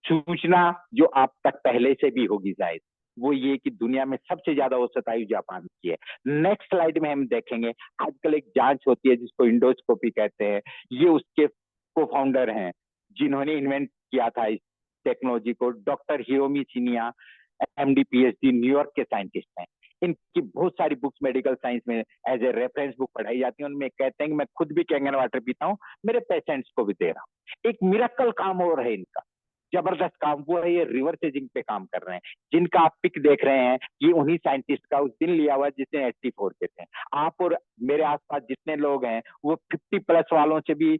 सूचना जो आप तक पहले से भी होगी शायद, वो ये कि दुनिया में सबसे ज्यादा औसत आयु जापान की है। नेक्स्ट स्लाइड में हम देखेंगे, आजकल एक जांच होती है जिसको इंडोस्कोपी कहते हैं, ये उसके को फाउंडर हैं जिन्होंने इन्वेंट किया था इस टेक्नोलॉजी को, doctor Hiromi शिनिया, MD PhD, New York के साइंटिस्ट हैं। इनकी बहुत सारी बुक्स मेडिकल साइंस में एज ए रेफरेंस बुक पढ़ाई जाती है। उनमें कहते हैं कि मैं खुद भी कैंगन वाटर पीता हूँ, मेरे पेशेंट्स को भी दे रहा हूँ। एक मिरेकल काम हो रहा है इनका, जबरदस्त काम वो है, ये रिवर चेजिंग पे काम कर रहे हैं। जिनका आप पिक देख रहे हैं ये उन्हीं साइंटिस्ट का उस दिन लिया हुआ जिसने 84 के थे। आप और मेरे आसपास जितने लोग हैं वो 50+ वालों से भी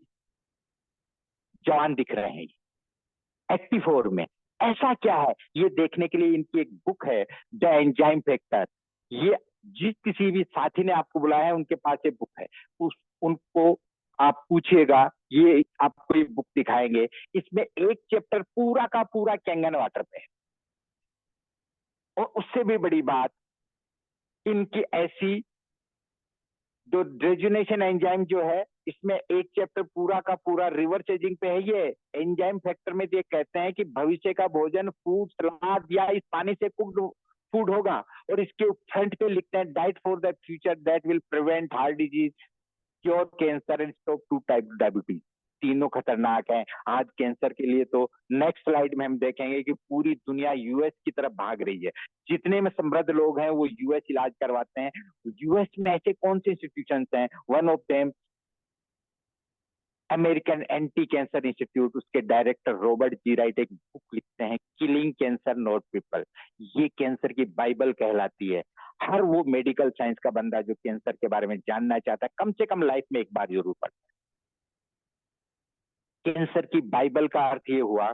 जवान दिख रहे हैं 84 में। ऐसा क्या है ये देखने के लिए इनकी एक बुक है, द एंजाइम फैक्टर। ये जिस किसी भी साथी ने आपको बुलाया है उनके पास ये बुक है, उनको आप पूछिएगा, ये आपको ये बुक दिखाएंगे। इसमें एक चैप्टर पूरा का पूरा कैंगन वाटर पे है। और उससे भी बड़ी बात, इनकी ऐसी जो डेजुनेशन एंजाइम जो है, इसमें एक चैप्टर पूरा का पूरा रिवर चेजिंग पे है। ये एंजाइम फैक्टर में ये कहते हैं कि भविष्य का भोजन फूड सलाद या इस पानी से कुक्ड फूड होगा। और इसके फ्रंट पे लिखते हैं diet for the future that will prevent heart disease, cure cancer and stop 2 type diabetes. तीनों खतरनाक हैं आज कैंसर के लिए। तो नेक्स्ट स्लाइड में हम देखेंगे कि पूरी दुनिया यूएस की तरफ भाग रही है। जितने में समृद्ध लोग हैं वो यूएस इलाज करवाते हैं। यूएस में ऐसे कौन से इंस्टीट्यूशन हैं, one of them American anti cancer institute, उसके डायरेक्टर रॉबर्ट जी राइट एक बुक लिखते हैं, किलिंग कैंसर नॉट पीपल। ये कैंसर की बाइबल कहलाती है। हर वो मेडिकल साइंस का बंदा जो कैंसर के बारे में जानना चाहता है कम से कम लाइफ में एक बार जरूर पढ़ता है। कैंसर की बाइबल का अर्थ ये हुआ,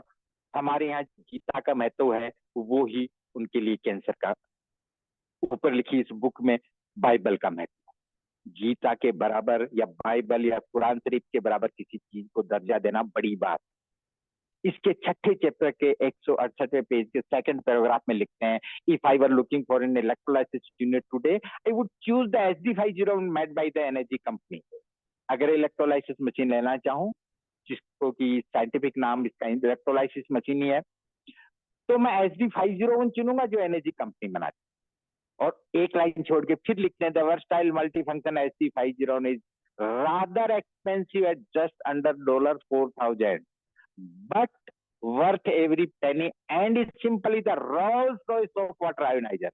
हमारे यहाँ गीता का महत्व है, वो ही उनके लिए कैंसर का ऊपर लिखी इस बुक में बाइबल का महत्व। गीता के बराबर या बाइबल या कुरान शरीफ के बराबर किसी चीज को दर्जा देना बड़ी बात। इसके छठे चैप्टर के 168वें पेज के सेकंड पैराग्राफ में लिखते हैं, if I were looking for an electrolysis unit today I would choose the SD50 made by the energy company. अगर इलेक्ट्रोलाइसिस मशीन लेना चाहूं, जिसको कि साइंटिफिक नाम इसका इलेक्ट्रोलाइसिस मशीन ही है, तो मैं SD501 चुनूंगा जो एनर्जी कंपनी बनाती। और एक लाइन छोड़ के फिर लिखते हैं, the versatile multifunction SD501 is rather expensive at just under $4,000 but worth every penny and is simply the Rolls Royce of water ionizer।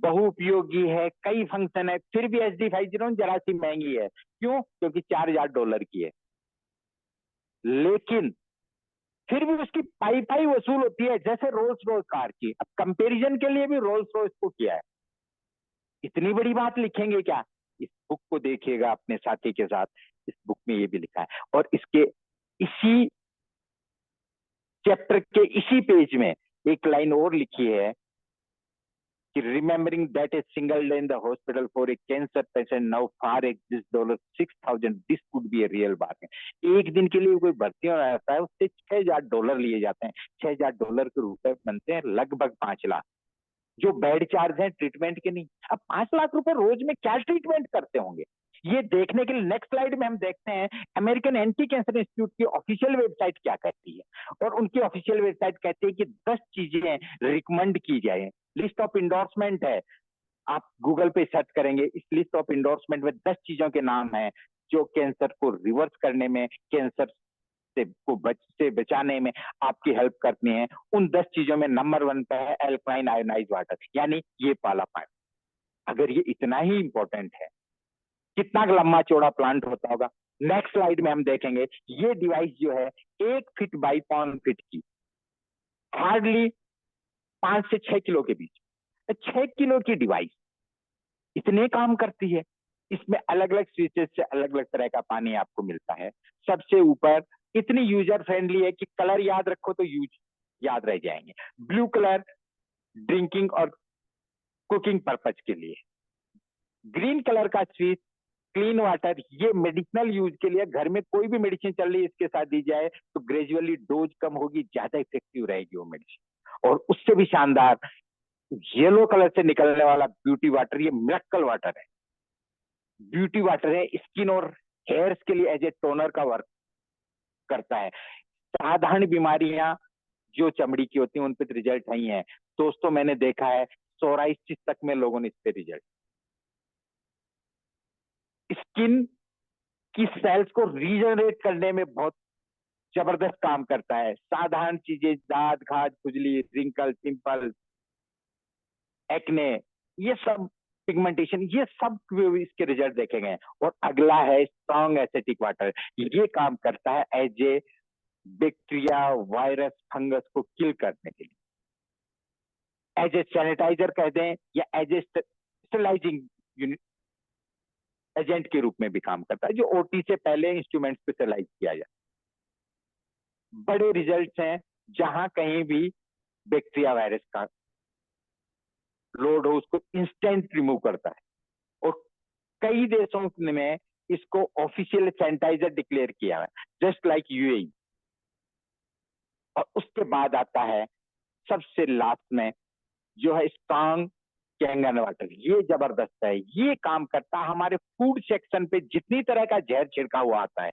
बहुउपयोगी है, कई फंक्शन है, फिर भी SD501 जरा सी महंगी है। क्यों? क्योंकि $4,000 की है। लेकिन फिर भी उसकी पाई पाई वसूल होती है जैसे रोल्स रॉयस कार की। अब कंपैरिजन के लिए भी रोल्स रॉयस को किया है। इतनी बड़ी बात लिखेंगे क्या? इस बुक को देखिएगा अपने साथी के साथ, इस बुक में ये भी लिखा है। और इसके इसी चैप्टर के इसी पेज में एक लाइन और लिखी है कि remembering that a single day in the hospital for a cancer patient now far exist $6,000 this could be a real बात है। एक दिन के लिए कोई भर्ती हो जाता है उससे $6,000 लिए जाते हैं। $6,000 के रुपए बनते हैं लगभग 5 लाख, जो बेड चार्ज है ट्रीटमेंट के नहीं। अब 5 लाख रुपए रोज में क्या ट्रीटमेंट करते होंगे, ये देखने के लिए नेक्स्ट स्लाइड में हम देखते हैं अमेरिकन एंटी कैंसर इंस्टीट्यूट की ऑफिशियल वेबसाइट क्या कहती है। और उनकी ऑफिशियल वेबसाइट कहती है कि 10 चीजें रिकमेंड की जाए। लिस्ट ऑफ इंडोर्समेंट है, आप गूगल पे सर्च करेंगे, इस लिस्ट ऑफ इंडोर्समेंट में 10 चीजों के नाम है जो कैंसर को रिवर्स करने में, कैंसर से बचाने में आपकी हेल्प करनी है। उन 10 चीजों में नंबर 1 पे है एल्कलाइन आयोनाइज वाटर, यानी ये वाला पानी। अगर ये इतना ही इंपॉर्टेंट है, कितना लंबा चौड़ा प्लांट होता होगा। नेक्स्ट स्लाइड में हम देखेंगे, ये डिवाइस जो है 1 फीट बाई 5 फीट की, हार्डली 5 से 6 किलो के बीच, 6 किलो की डिवाइस इतने काम करती है। इसमें अलग अलग स्विचेस से अलग अलग तरह का पानी आपको मिलता है। सबसे ऊपर इतनी यूजर फ्रेंडली है कि कलर याद रखो तो याद रह जाएंगे। ब्लू कलर ड्रिंकिंग और कुकिंग पर्पज के लिए, ग्रीन कलर का स्विच क्लीन वाटर, ये मेडिसिनल यूज के लिए। घर में कोई भी मेडिसिन चल रही है इसके साथ दी जाए तो ग्रेजुअली डोज कम होगी, ज्यादा इफेक्टिव रहेगी वो मेडिसिन। और उससे भी शानदार येलो कलर से निकलने वाला ब्यूटी वाटर, ये मिरेकल वाटर है। ब्यूटी वाटर है, स्किन और हेयर्स के लिए एज ए टोनर का वर्क करता है। साधारण बीमारियां जो चमड़ी की होती है उन पे रिजल्ट नहीं है दोस्तों। मैंने देखा है सोराइसिस तक में लोगों ने इस पे रिजल्ट। स्किन की सेल्स को रीजनरेट करने में बहुत जबरदस्त काम करता है। साधारण चीजें, दांत, खाज, खुजली, रिंकल, पिंपल, एक्ने, ये सब पिगमेंटेशन, ये सब इसके रिजल्ट देखे गए। और अगला है स्ट्रॉन्ग एसिटिक वाटर। ये काम करता है as a bacteria, virus, fungus को किल करने के लिए, एज ए सैनिटाइजर कह दें या एज ए स्टरलाइजिंग एजेंट के रूप में भी काम करता है, जो ओटी से पहले इंस्ट्रूमेंट पे स्टरलाइज किया जाए। बड़े रिजल्ट्स हैं जहां कहीं भी बैक्टीरिया, वायरस का लोड हो उसको इंस्टेंट रिमूव करता है। और कई देशों में इसको ऑफिशियल सैनिटाइजर डिक्लेयर किया है, जस्ट लाइक यूएई। और उसके बाद आता है सबसे लास्ट में जो है स्ट्रॉन्ग कैंगन वाटर। ये जबरदस्त है, ये काम करता है हमारे फूड सेक्शन पे जितनी तरह का जहर छिड़का हुआ आता है,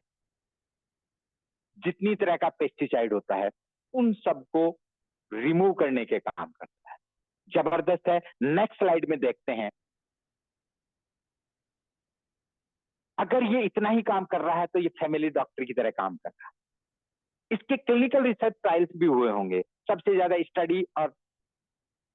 जितनी तरह का पेस्टिसाइड होता है, उन सबको रिमूव करने के काम करता है। जबरदस्त है। नेक्स्ट स्लाइड में देखते हैं। अगर ये इतना ही काम कर रहा है तो ये फैमिली डॉक्टर की तरह काम कर रहा है। इसके क्लिनिकल रिसर्च ट्रायल्स भी हुए होंगे। सबसे ज्यादा स्टडी और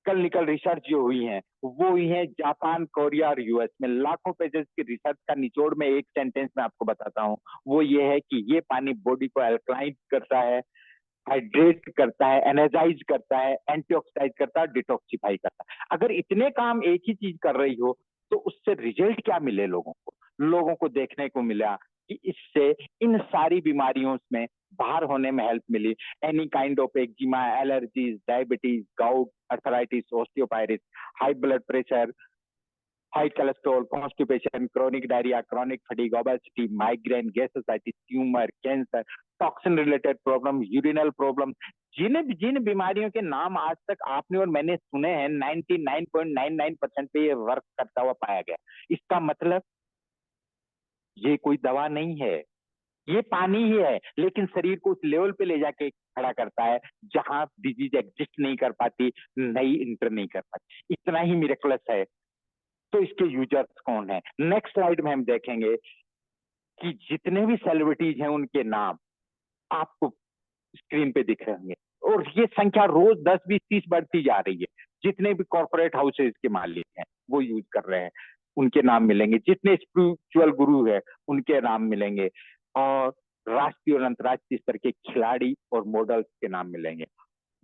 क्लिनिकल रिसर्च जो हुई है वो हुई है जापान, कोरिया और यूएस में। लाखों पेजेस की रिसर्च का निचोड़ में एक सेंटेंस में आपको बताता हूं, वो ये है कि ये पानी बॉडी को अल्कलाइन करता है, हाइड्रेट करता है, एनर्जाइज करता है, एंटीऑक्सीडाइज करता है, डिटॉक्सिफाई करता है। अगर इतने काम एक ही चीज कर रही हो तो उससे रिजल्ट क्या मिले लोगों को? लोगों को देखने को मिला कि इससे इन सारी बीमारियों में बाहर होने में हेल्प मिली। Any kind of eczema, allergies, diabetes, gout, arthritis, osteoporosis, high blood pressure, high cholesterol, constipation, chronic diarrhoea, chronic fatigue, obesity, migraine, gastritis, tumour, cancer, toxin related problem, urinal problem, जिन जिन बीमारियों के नाम आज तक आपने और मैंने सुने हैं 99.99% पे ये वर्क करता हुआ पाया गया। इसका मतलब ये कोई दवा नहीं है, ये पानी ही है, लेकिन शरीर को उस लेवल पे ले जाके खड़ा करता है जहां डिजीज एग्जिस्ट नहीं कर पाती, नई इंटर नहीं कर पाती। इतना ही मिरेकलस है। तो इसके यूजर्स कौन है? नेक्स्ट स्लाइड में हम देखेंगे कि जितने भी सेलिब्रिटीज हैं उनके नाम आपको स्क्रीन पे दिख रहे होंगे, और ये संख्या रोज 10, 20, 30 बढ़ती जा रही है। जितने भी कॉर्पोरेट हाउसेज के मालिक हैं वो यूज कर रहे हैं, उनके नाम मिलेंगे। जितने स्पिरिचुअल गुरु है उनके नाम मिलेंगे, और राष्ट्रीय और अंतर्राष्ट्रीय स्तर के खिलाड़ी और मॉडल्स के नाम मिलेंगे।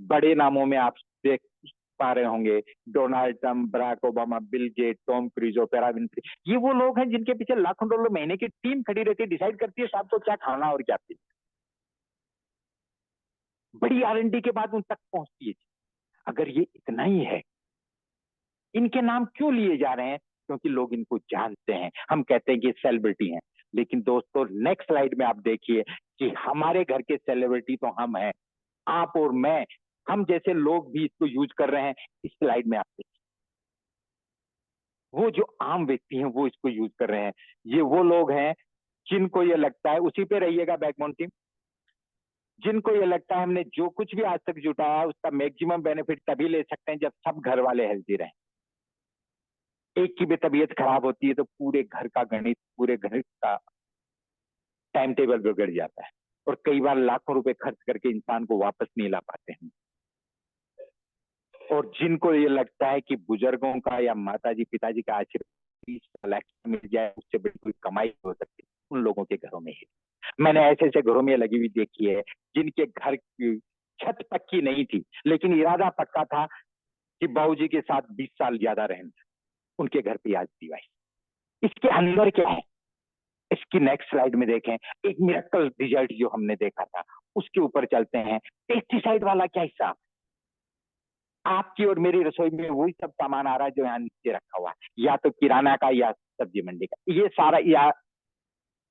बड़े नामों में आप देख पा रहे होंगे Donald Trump, Barack Obama, Bill Gate, Tom Cruise, Oprah Winfrey. ये वो लोग हैं जिनके पीछे लाखों डॉलर महीने की टीम खड़ी रहती है, डिसाइड करती है साहब को क्या खाना और क्या पीना। बड़ी आरएनडी के बाद उन तक पहुंचती है। अगर ये इतना ही है, इनके नाम क्यों लिए जा रहे हैं? क्योंकि लोग इनको जानते हैं। हम कहते हैं कि सेलिब्रिटी हैं, लेकिन दोस्तों नेक्स्ट स्लाइड में आप देखिए कि हमारे घर के सेलिब्रिटी तो हम हैं, आप और मैं, हम जैसे लोग भी इसको यूज कर रहे हैं। इस स्लाइड में आप देखिए, वो जो आम व्यक्ति हैं वो इसको यूज कर रहे हैं। ये वो लोग हैं जिनको ये लगता है, उसी पे रहिएगा बैकबोन टीम, जिनको ये लगता है हमने जो कुछ भी आज तक जुटाया उसका मैक्सिमम बेनिफिट तभी ले सकते हैं जब सब घर वाले हेल्दी रहें। एक की भी तबीयत खराब होती है तो पूरे घर का गणित, पूरे घर का टाइम टेबल बिगड़ जाता है, और कई बार लाखों रुपए खर्च करके इंसान को वापस नहीं ला पाते हैं। और जिनको ये लगता है कि बुजुर्गों का या माताजी पिताजी का आशीर्वाद मिल जाए उससे बड़ी कोई कमाई हो सकती है, उन लोगों के घरों में ही। मैंने ऐसे ऐसे घरों में लगी हुई देखी है जिनके घर की छत पक्की नहीं थी, लेकिन इरादा पक्का था कि बाबूजी के साथ 20 साल ज्यादा रहना। उनके घर पे आज डिवाइस। इसके अंदर क्या है? इसकी नेक्स्ट स्लाइड में देखें। एक मिरेकल रिजल्ट जो हमने देखा था उसके ऊपर चलते हैं। पेस्टिसाइड वाला क्या हिसाब? आपकी और मेरी रसोई में वही सब सामान आ रहा है जो यहाँ नीचे रखा हुआ है, या तो किराना का या सब्जी मंडी का। ये सारा या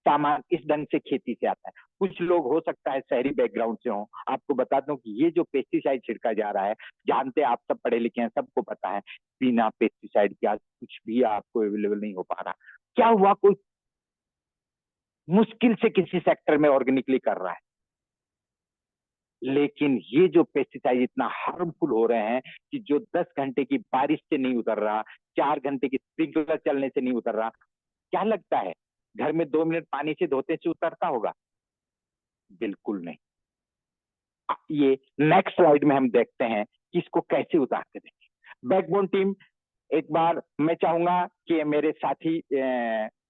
सामान इस ढंग से खेती से आता है। कुछ लोग हो सकता है शहरी बैकग्राउंड से हो। आपको बता दूं कि ये जो पेस्टिसाइड छिड़का जा रहा है, जानते आप सब पढ़े लिखे हैं, सबको पता है बिना पेस्टिसाइड के आज कुछ भी आपको अवेलेबल नहीं हो पा रहा। क्या हुआ? कोई मुश्किल से किसी सेक्टर में ऑर्गेनिकली कर रहा है, लेकिन ये जो पेस्टिसाइड इतना हार्मफुल हो रहे हैं कि जो 10 घंटे की बारिश से नहीं उतर रहा, 4 घंटे की स्प्रिंकलर चलने से नहीं उतर रहा, क्या लगता है घर में 2 मिनट पानी से धोते से उतरता होगा? बिल्कुल नहीं। ये नेक्स्ट स्लाइड में हम देखते हैं कि इसको कैसे उतार के देंगे। बैकबोन टीम, एक बार मैं चाहूंगा कि मेरे साथी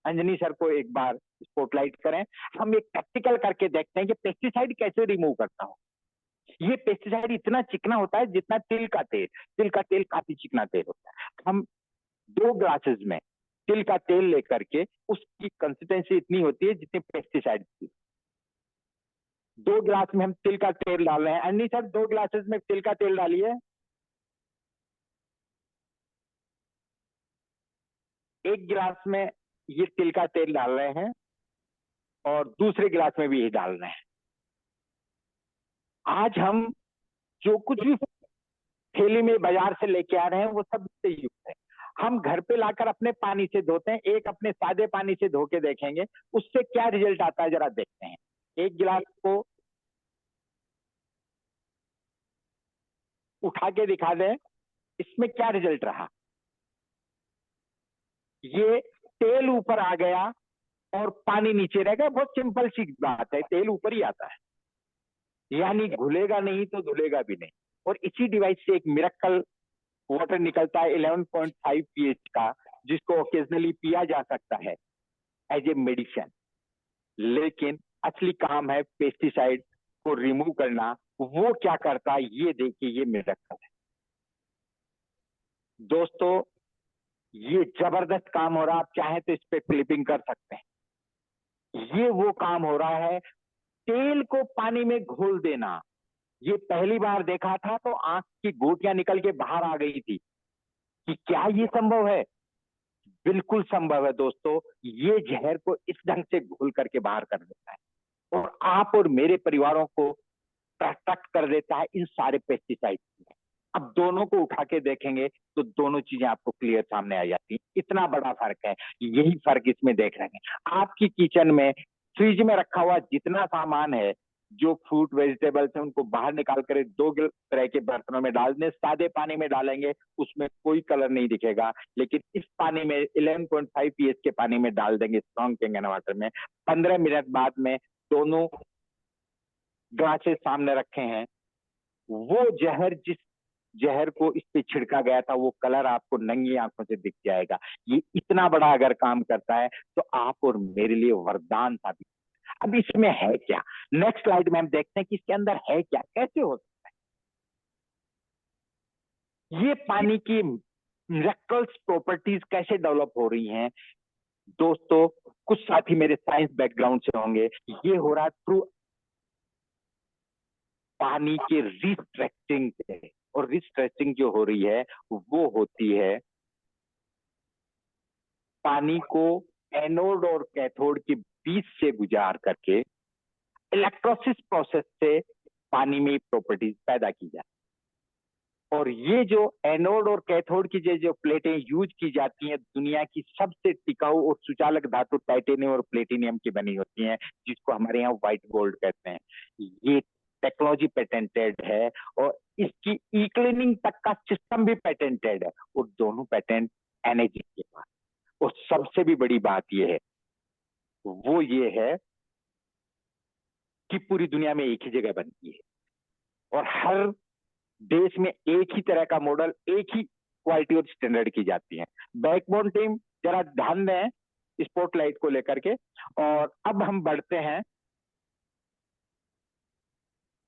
अंजनी सर को एक बार स्पॉटलाइट करें। हम एक प्रैक्टिकल करके देखते हैं कि पेस्टिसाइड कैसे रिमूव करता हूं। ये पेस्टिसाइड इतना चिकना होता है जितना तिल का तेल। तिल का तेल काफी चिकना तेल होता है। हम 2 ग्लासेस में तिल का तेल लेकर के उसकी कंसिस्टेंसी इतनी होती है जितनी पेस्टिसाइड की। 2 ग्लास में हम तिल का तेल डाल रहे हैं। अन्नी सर 2 ग्लासेस में तिल का तेल डालिए। 1 गिलास में ये तिल का तेल डाल रहे हैं और दूसरे गिलास में भी यही डाल रहे हैं। आज हम जो कुछ भी थैली में बाजार से लेके आ रहे हैं वो सब इससे युक्त है। हम घर पे लाकर अपने पानी से धोते हैं। एक अपने सादे पानी से धो के देखेंगे उससे क्या रिजल्ट आता है, जरा देखते हैं। 1 गिलास को उठा के दिखा दें, इसमें क्या रिजल्ट रहा। ये तेल ऊपर आ गया और पानी नीचे रह गया। बहुत सिंपल सी बात है, तेल ऊपर ही आता है, यानी घुलेगा नहीं तो धुलेगा भी नहीं। और इसी डिवाइस से एक मिरेकल वाटर निकलता है 11.5 pH का, जिसको ओकेजनली पिया जा सकता है एज ए मेडिसिन। लेकिन असली काम है पेस्टिसाइड को रिमूव करना। वो क्या करता है ये देखिए, ये मिरेकल है दोस्तों। ये जबरदस्त काम हो रहा है। आप चाहें तो इस पे क्लिपिंग कर सकते हैं। ये वो काम हो रहा है, तेल को पानी में घोल देना। ये पहली बार देखा था तो आंख की गोटियां निकल के बाहर आ गई थी कि क्या ये संभव है। बिल्कुल संभव है दोस्तों। ये जहर को इस ढंग से घोल करके बाहर कर देता है और आप और मेरे परिवारों को प्रोटेक्ट कर देता है इन सारे पेस्टिसाइड। अब दोनों को उठा के देखेंगे तो दोनों चीजें आपको क्लियर सामने आ जाती है। इतना बड़ा फर्क है। यही फर्क इसमें देख रहे हैं। आपकी किचन में फ्रिज में रखा हुआ जितना सामान है, जो फ्रूट वेजिटेबल्स है, उनको बाहर निकाल कर 2 तरह के बर्तनों में डाल दें। सादे पानी में डालेंगे उसमें कोई कलर नहीं दिखेगा, लेकिन इस पानी में 11.5 pH के पानी में डाल देंगे, स्ट्रॉन्ग कैंगन वाटर में, 15 मिनट बाद में दोनों ग्लासेस सामने रखे हैं, वो जहर, जिस जहर को इस पे छिड़का गया था, वो कलर आपको नंगी आंखों से दिख जाएगा। ये इतना बड़ा अगर काम करता है तो आप और मेरे लिए वरदान साबित। अब इसमें है क्या, नेक्स्ट स्लाइड में हम देखते हैं कि इसके अंदर है क्या, कैसे हो सकता है। ये पानी की मिरेकल्स प्रॉपर्टीज कैसे डेवलप हो रही हैं दोस्तों। कुछ साथी मेरे साइंस बैकग्राउंड से होंगे। ये हो रहा है थ्रू पानी के रिस्ट्रेक्टिंग से। और रिस्ट्रेक्टिंग जो हो रही है वो होती है पानी को एनोड और कैथोड के बीच से गुजार करके इलेक्ट्रोसिस प्रोसेस से पानी में प्रॉपर्टीज पैदा की जाती है। और ये जो एनोड और कैथोड की जो प्लेटें यूज की जाती हैं, दुनिया की सबसे टिकाऊ और सुचालक धातु टाइटेनियम और प्लेटिनियम की बनी होती हैं, जिसको हमारे यहाँ व्हाइट गोल्ड कहते हैं। ये टेक्नोलॉजी पेटेंटेड है और इसकी ई क्लीनिंग तक का सिस्टम भी पेटेंटेड है, और दोनों पेटेंट एनर्जी के पास। और सबसे भी बड़ी बात यह है, वो ये है कि पूरी दुनिया में एक ही जगह बनती है और हर देश में एक ही तरह का मॉडल, एक ही क्वालिटी और स्टैंडर्ड की जाती है। बैकबोन टीम जरा ध्यान दें स्पॉटलाइट को लेकर के। और अब हम बढ़ते हैं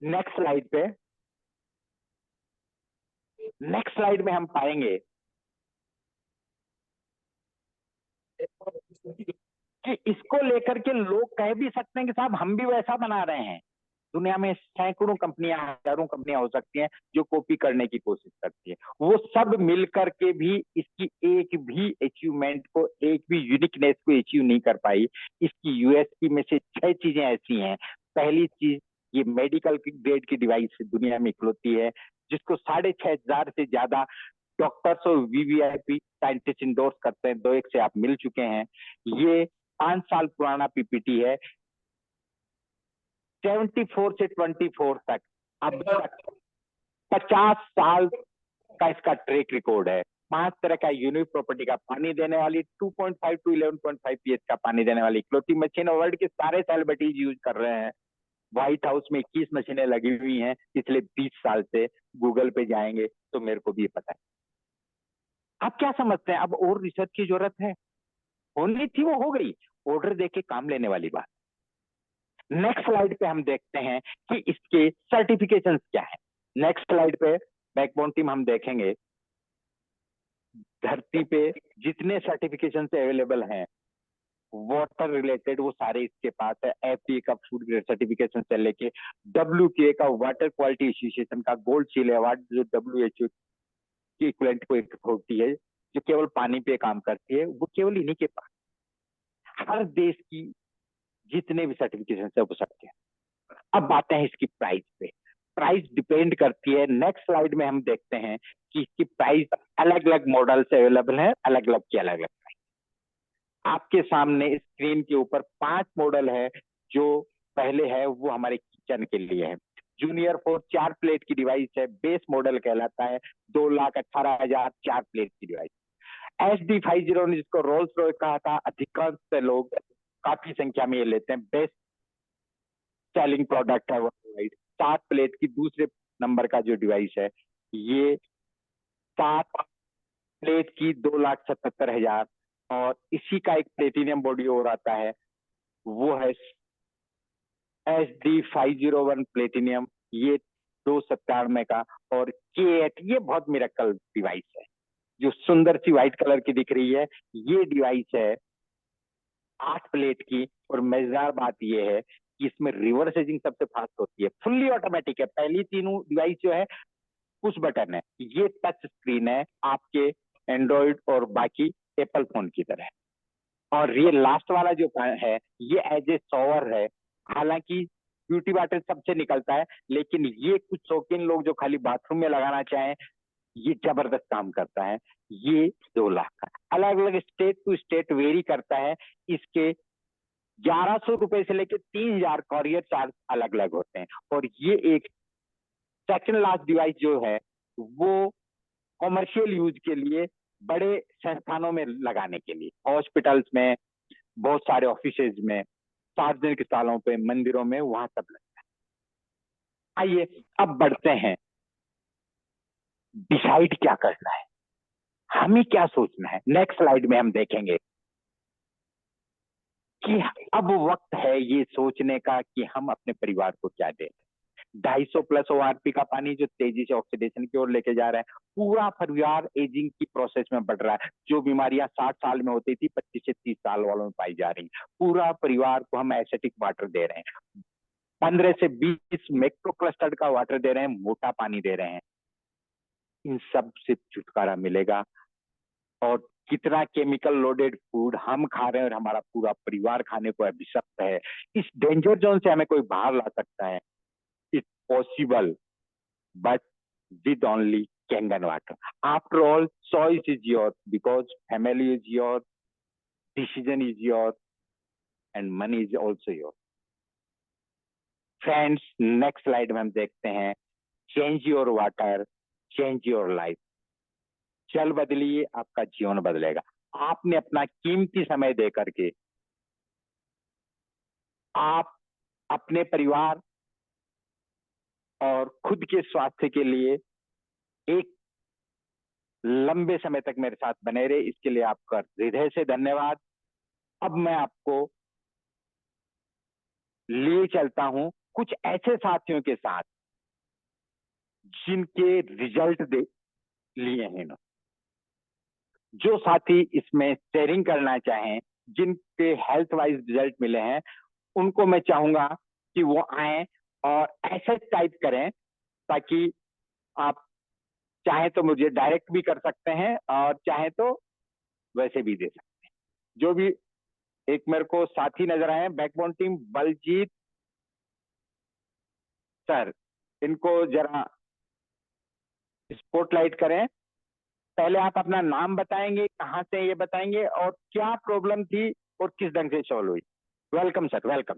नेक्स्ट स्लाइड पे। नेक्स्ट स्लाइड में हम पाएंगे कि इसको लेकर के लोग कह भी सकते हैं कि साहब हम भी वैसा बना रहे हैं। दुनिया में सैकड़ों कंपनियां, हजारों कंपनियां हो सकती हैं जो कॉपी करने की कोशिश करती है। वो सब मिलकर के भी इसकी एक भी अचीवमेंट को, एक भी यूनिकनेस को अचीव नहीं कर पाई। इसकी यूएसपी में से 6 चीजें ऐसी हैं। पहली चीज, ये मेडिकल ग्रेड की डिवाइस दुनिया में इकलौती है जिसको 6,500 से ज्यादा डॉक्टर्स और वीवीआईपी साइंटिस्ट इंडोर्स करते हैं। 2 एक से आप मिल चुके हैं। ये 5 साल पुराना पीपीटी है। 74 से 24 तक अब तक 50 साल का इसका ट्रैक रिकॉर्ड है। 5 तरह का यूनिक प्रॉपर्टी का पानी देने वाली 2.5 टू 11.5 पीएच का पानी देने वाली इकलौती मशीन वर्ल्ड के सारे सेलिब्रिटीज यूज कर रहे हैं। व्हाइट हाउस में 21 मशीनें लगी हुई हैं पिछले 20 साल से। गूगल पे जाएंगे तो मेरे को भी ये पता है। आप क्या समझते हैं अब और रिसर्च की जरूरत है? होनी थी, वो हो गई। ऑर्डर देके काम लेने वाली बात। नेक्स्ट स्लाइड पे हम देखते हैं कि इसके सर्टिफिकेशंस क्या है। नेक्स्ट स्लाइड पे बैकबोन टीम हम देखेंगे धरती पे जितने सर्टिफिकेशन अवेलेबल हैं वाटर रिलेटेड, वो सारे इसके पास है। एफडीए का फूड ग्रेड सर्टिफिकेशन से लेके WQA का वाटर क्वालिटी एसोसिएशन का गोल्ड सील अवार्ड, जो WHO की इक्विवेलेंट को एक होती है जो केवल पानी पे काम करती है, वो केवल इन्हीं के पास। हर देश की जितने भी सर्टिफिकेशन है वो सबके। अब बातें हैं इसकी प्राइस पे। प्राइस डिपेंड करती है। नेक्स्ट स्लाइड में हम देखते हैं कि इसकी प्राइस अलग अलग मॉडल से अवेलेबल है, अलग अलग की अलग अलग प्राइस। आपके सामने स्क्रीन के ऊपर 5 मॉडल है। जो पहले है वो हमारे किचन के लिए है। जूनियर 4 4 प्लेट की डिवाइस है, बेस मॉडल कहलाता है। 2,18,000 4 प्लेट की डिवाइस। SD50 जिसको रोल्स रॉयस कहा था, अधिकांश लोग काफी संख्या में ये लेते हैं। बेस्ट सेलिंग प्रोडक्ट है वो डिवाइस। 7 प्लेट की दूसरे नंबर का जो डिवाइस है, ये 7 प्लेट की 2,77,000। और इसी का एक प्लेटिनियम बॉडी और आता है, वो है SD501 प्लेटिनियम। ये 297 का। और K8, ये बहुत मिरेकल डिवाइस है जो सुंदर सी व्हाइट कलर की दिख रही है। ये डिवाइस है 8 प्लेट की। और मजेदार बात ये है कि इसमें रिवर्स एजिंग सबसे फास्ट होती है, फुल्ली ऑटोमेटिक है। पहली तीनों डिवाइस जो है पुश बटन है, ये टच स्क्रीन है आपके एंड्रॉइड और बाकी एप्पल फोन की तरह। और ये लास्ट वाला जो है ये एज ए शॉवर है। हालांकि ब्यूटी वाटर सबसे निकलता है, लेकिन ये कुछ शौकीन लोग जो खाली बाथरूम में लगाना चाहें, ये जबरदस्त काम करता है। ये 2 लाख का। अलग अलग स्टेट टू स्टेट वेरी करता है। इसके 1100 रुपए से लेकर 3,000 कॉरियर चार्ज अलग अलग होते हैं। और ये एक सेकंड लास्ट डिवाइस जो है वो कॉमर्शियल यूज के लिए, बड़े संस्थानों में लगाने के लिए, हॉस्पिटल्स में, बहुत सारे ऑफिसेज में, सार्वजनिक स्थलों पे, मंदिरों में, वहां सब लगता है। आइए अब बढ़ते हैं। डिसाइड क्या करना है, हमें क्या सोचना है। नेक्स्ट स्लाइड में हम देखेंगे कि अब वक्त है ये सोचने का कि हम अपने परिवार को क्या दें। 250 प्लस ORP का पानी जो तेजी से ऑक्सीडेशन की ओर लेके जा रहा है। पूरा परिवार एजिंग की प्रोसेस में बढ़ रहा है। जो बीमारियां 60 साल में होती थी 25 से 30 साल वालों में पाई जा रही, पूरा परिवार को हम एसिटिक वाटर दे रहे हैं। 15 से 20 मैक्रो क्लस्टर्ड का वाटर दे रहे हैं, मोटा पानी दे रहे हैं। इन सब से छुटकारा मिलेगा। और कितना केमिकल लोडेड फूड हम खा रहे हैं और हमारा पूरा परिवार खाने को अभिशप्त है। इस डेंजर जोन से हमें कोई बाहर ला सकता है? It's possible, but with only Kangen water. After all, choice is yours because family is yours, decision is yours, and money is also yours. Friends, next slide में हम देखते हैं change your water, change your life. चल बदलिए, आपका जीवन बदलेगा। आपने अपना कीमती समय दे करके आप अपने परिवार और खुद के स्वास्थ्य के लिए एक लंबे समय तक मेरे साथ बने रहे, इसके लिए आपका हृदय से धन्यवाद। अब मैं आपको लिए चलता हूं कुछ ऐसे साथियों के साथ जिनके रिजल्ट लिए हैं। जो साथी इसमें शेयरिंग करना चाहें, जिनके हेल्थ वाइज रिजल्ट मिले हैं, उनको मैं चाहूंगा कि वो आए और ऐसे टाइप करें ताकि आप चाहे तो मुझे डायरेक्ट भी कर सकते हैं और चाहे तो वैसे भी दे सकते हैं। जो भी एक मेरे को साथी नजर आए, बैकबोन टीम, बलजीत सर, इनको जरा स्पॉटलाइट करें। पहले आप अपना नाम बताएंगे, कहां से ये बताएंगे, और क्या प्रॉब्लम थी और किस ढंग से सॉल्व हुई। Welcome sir, welcome.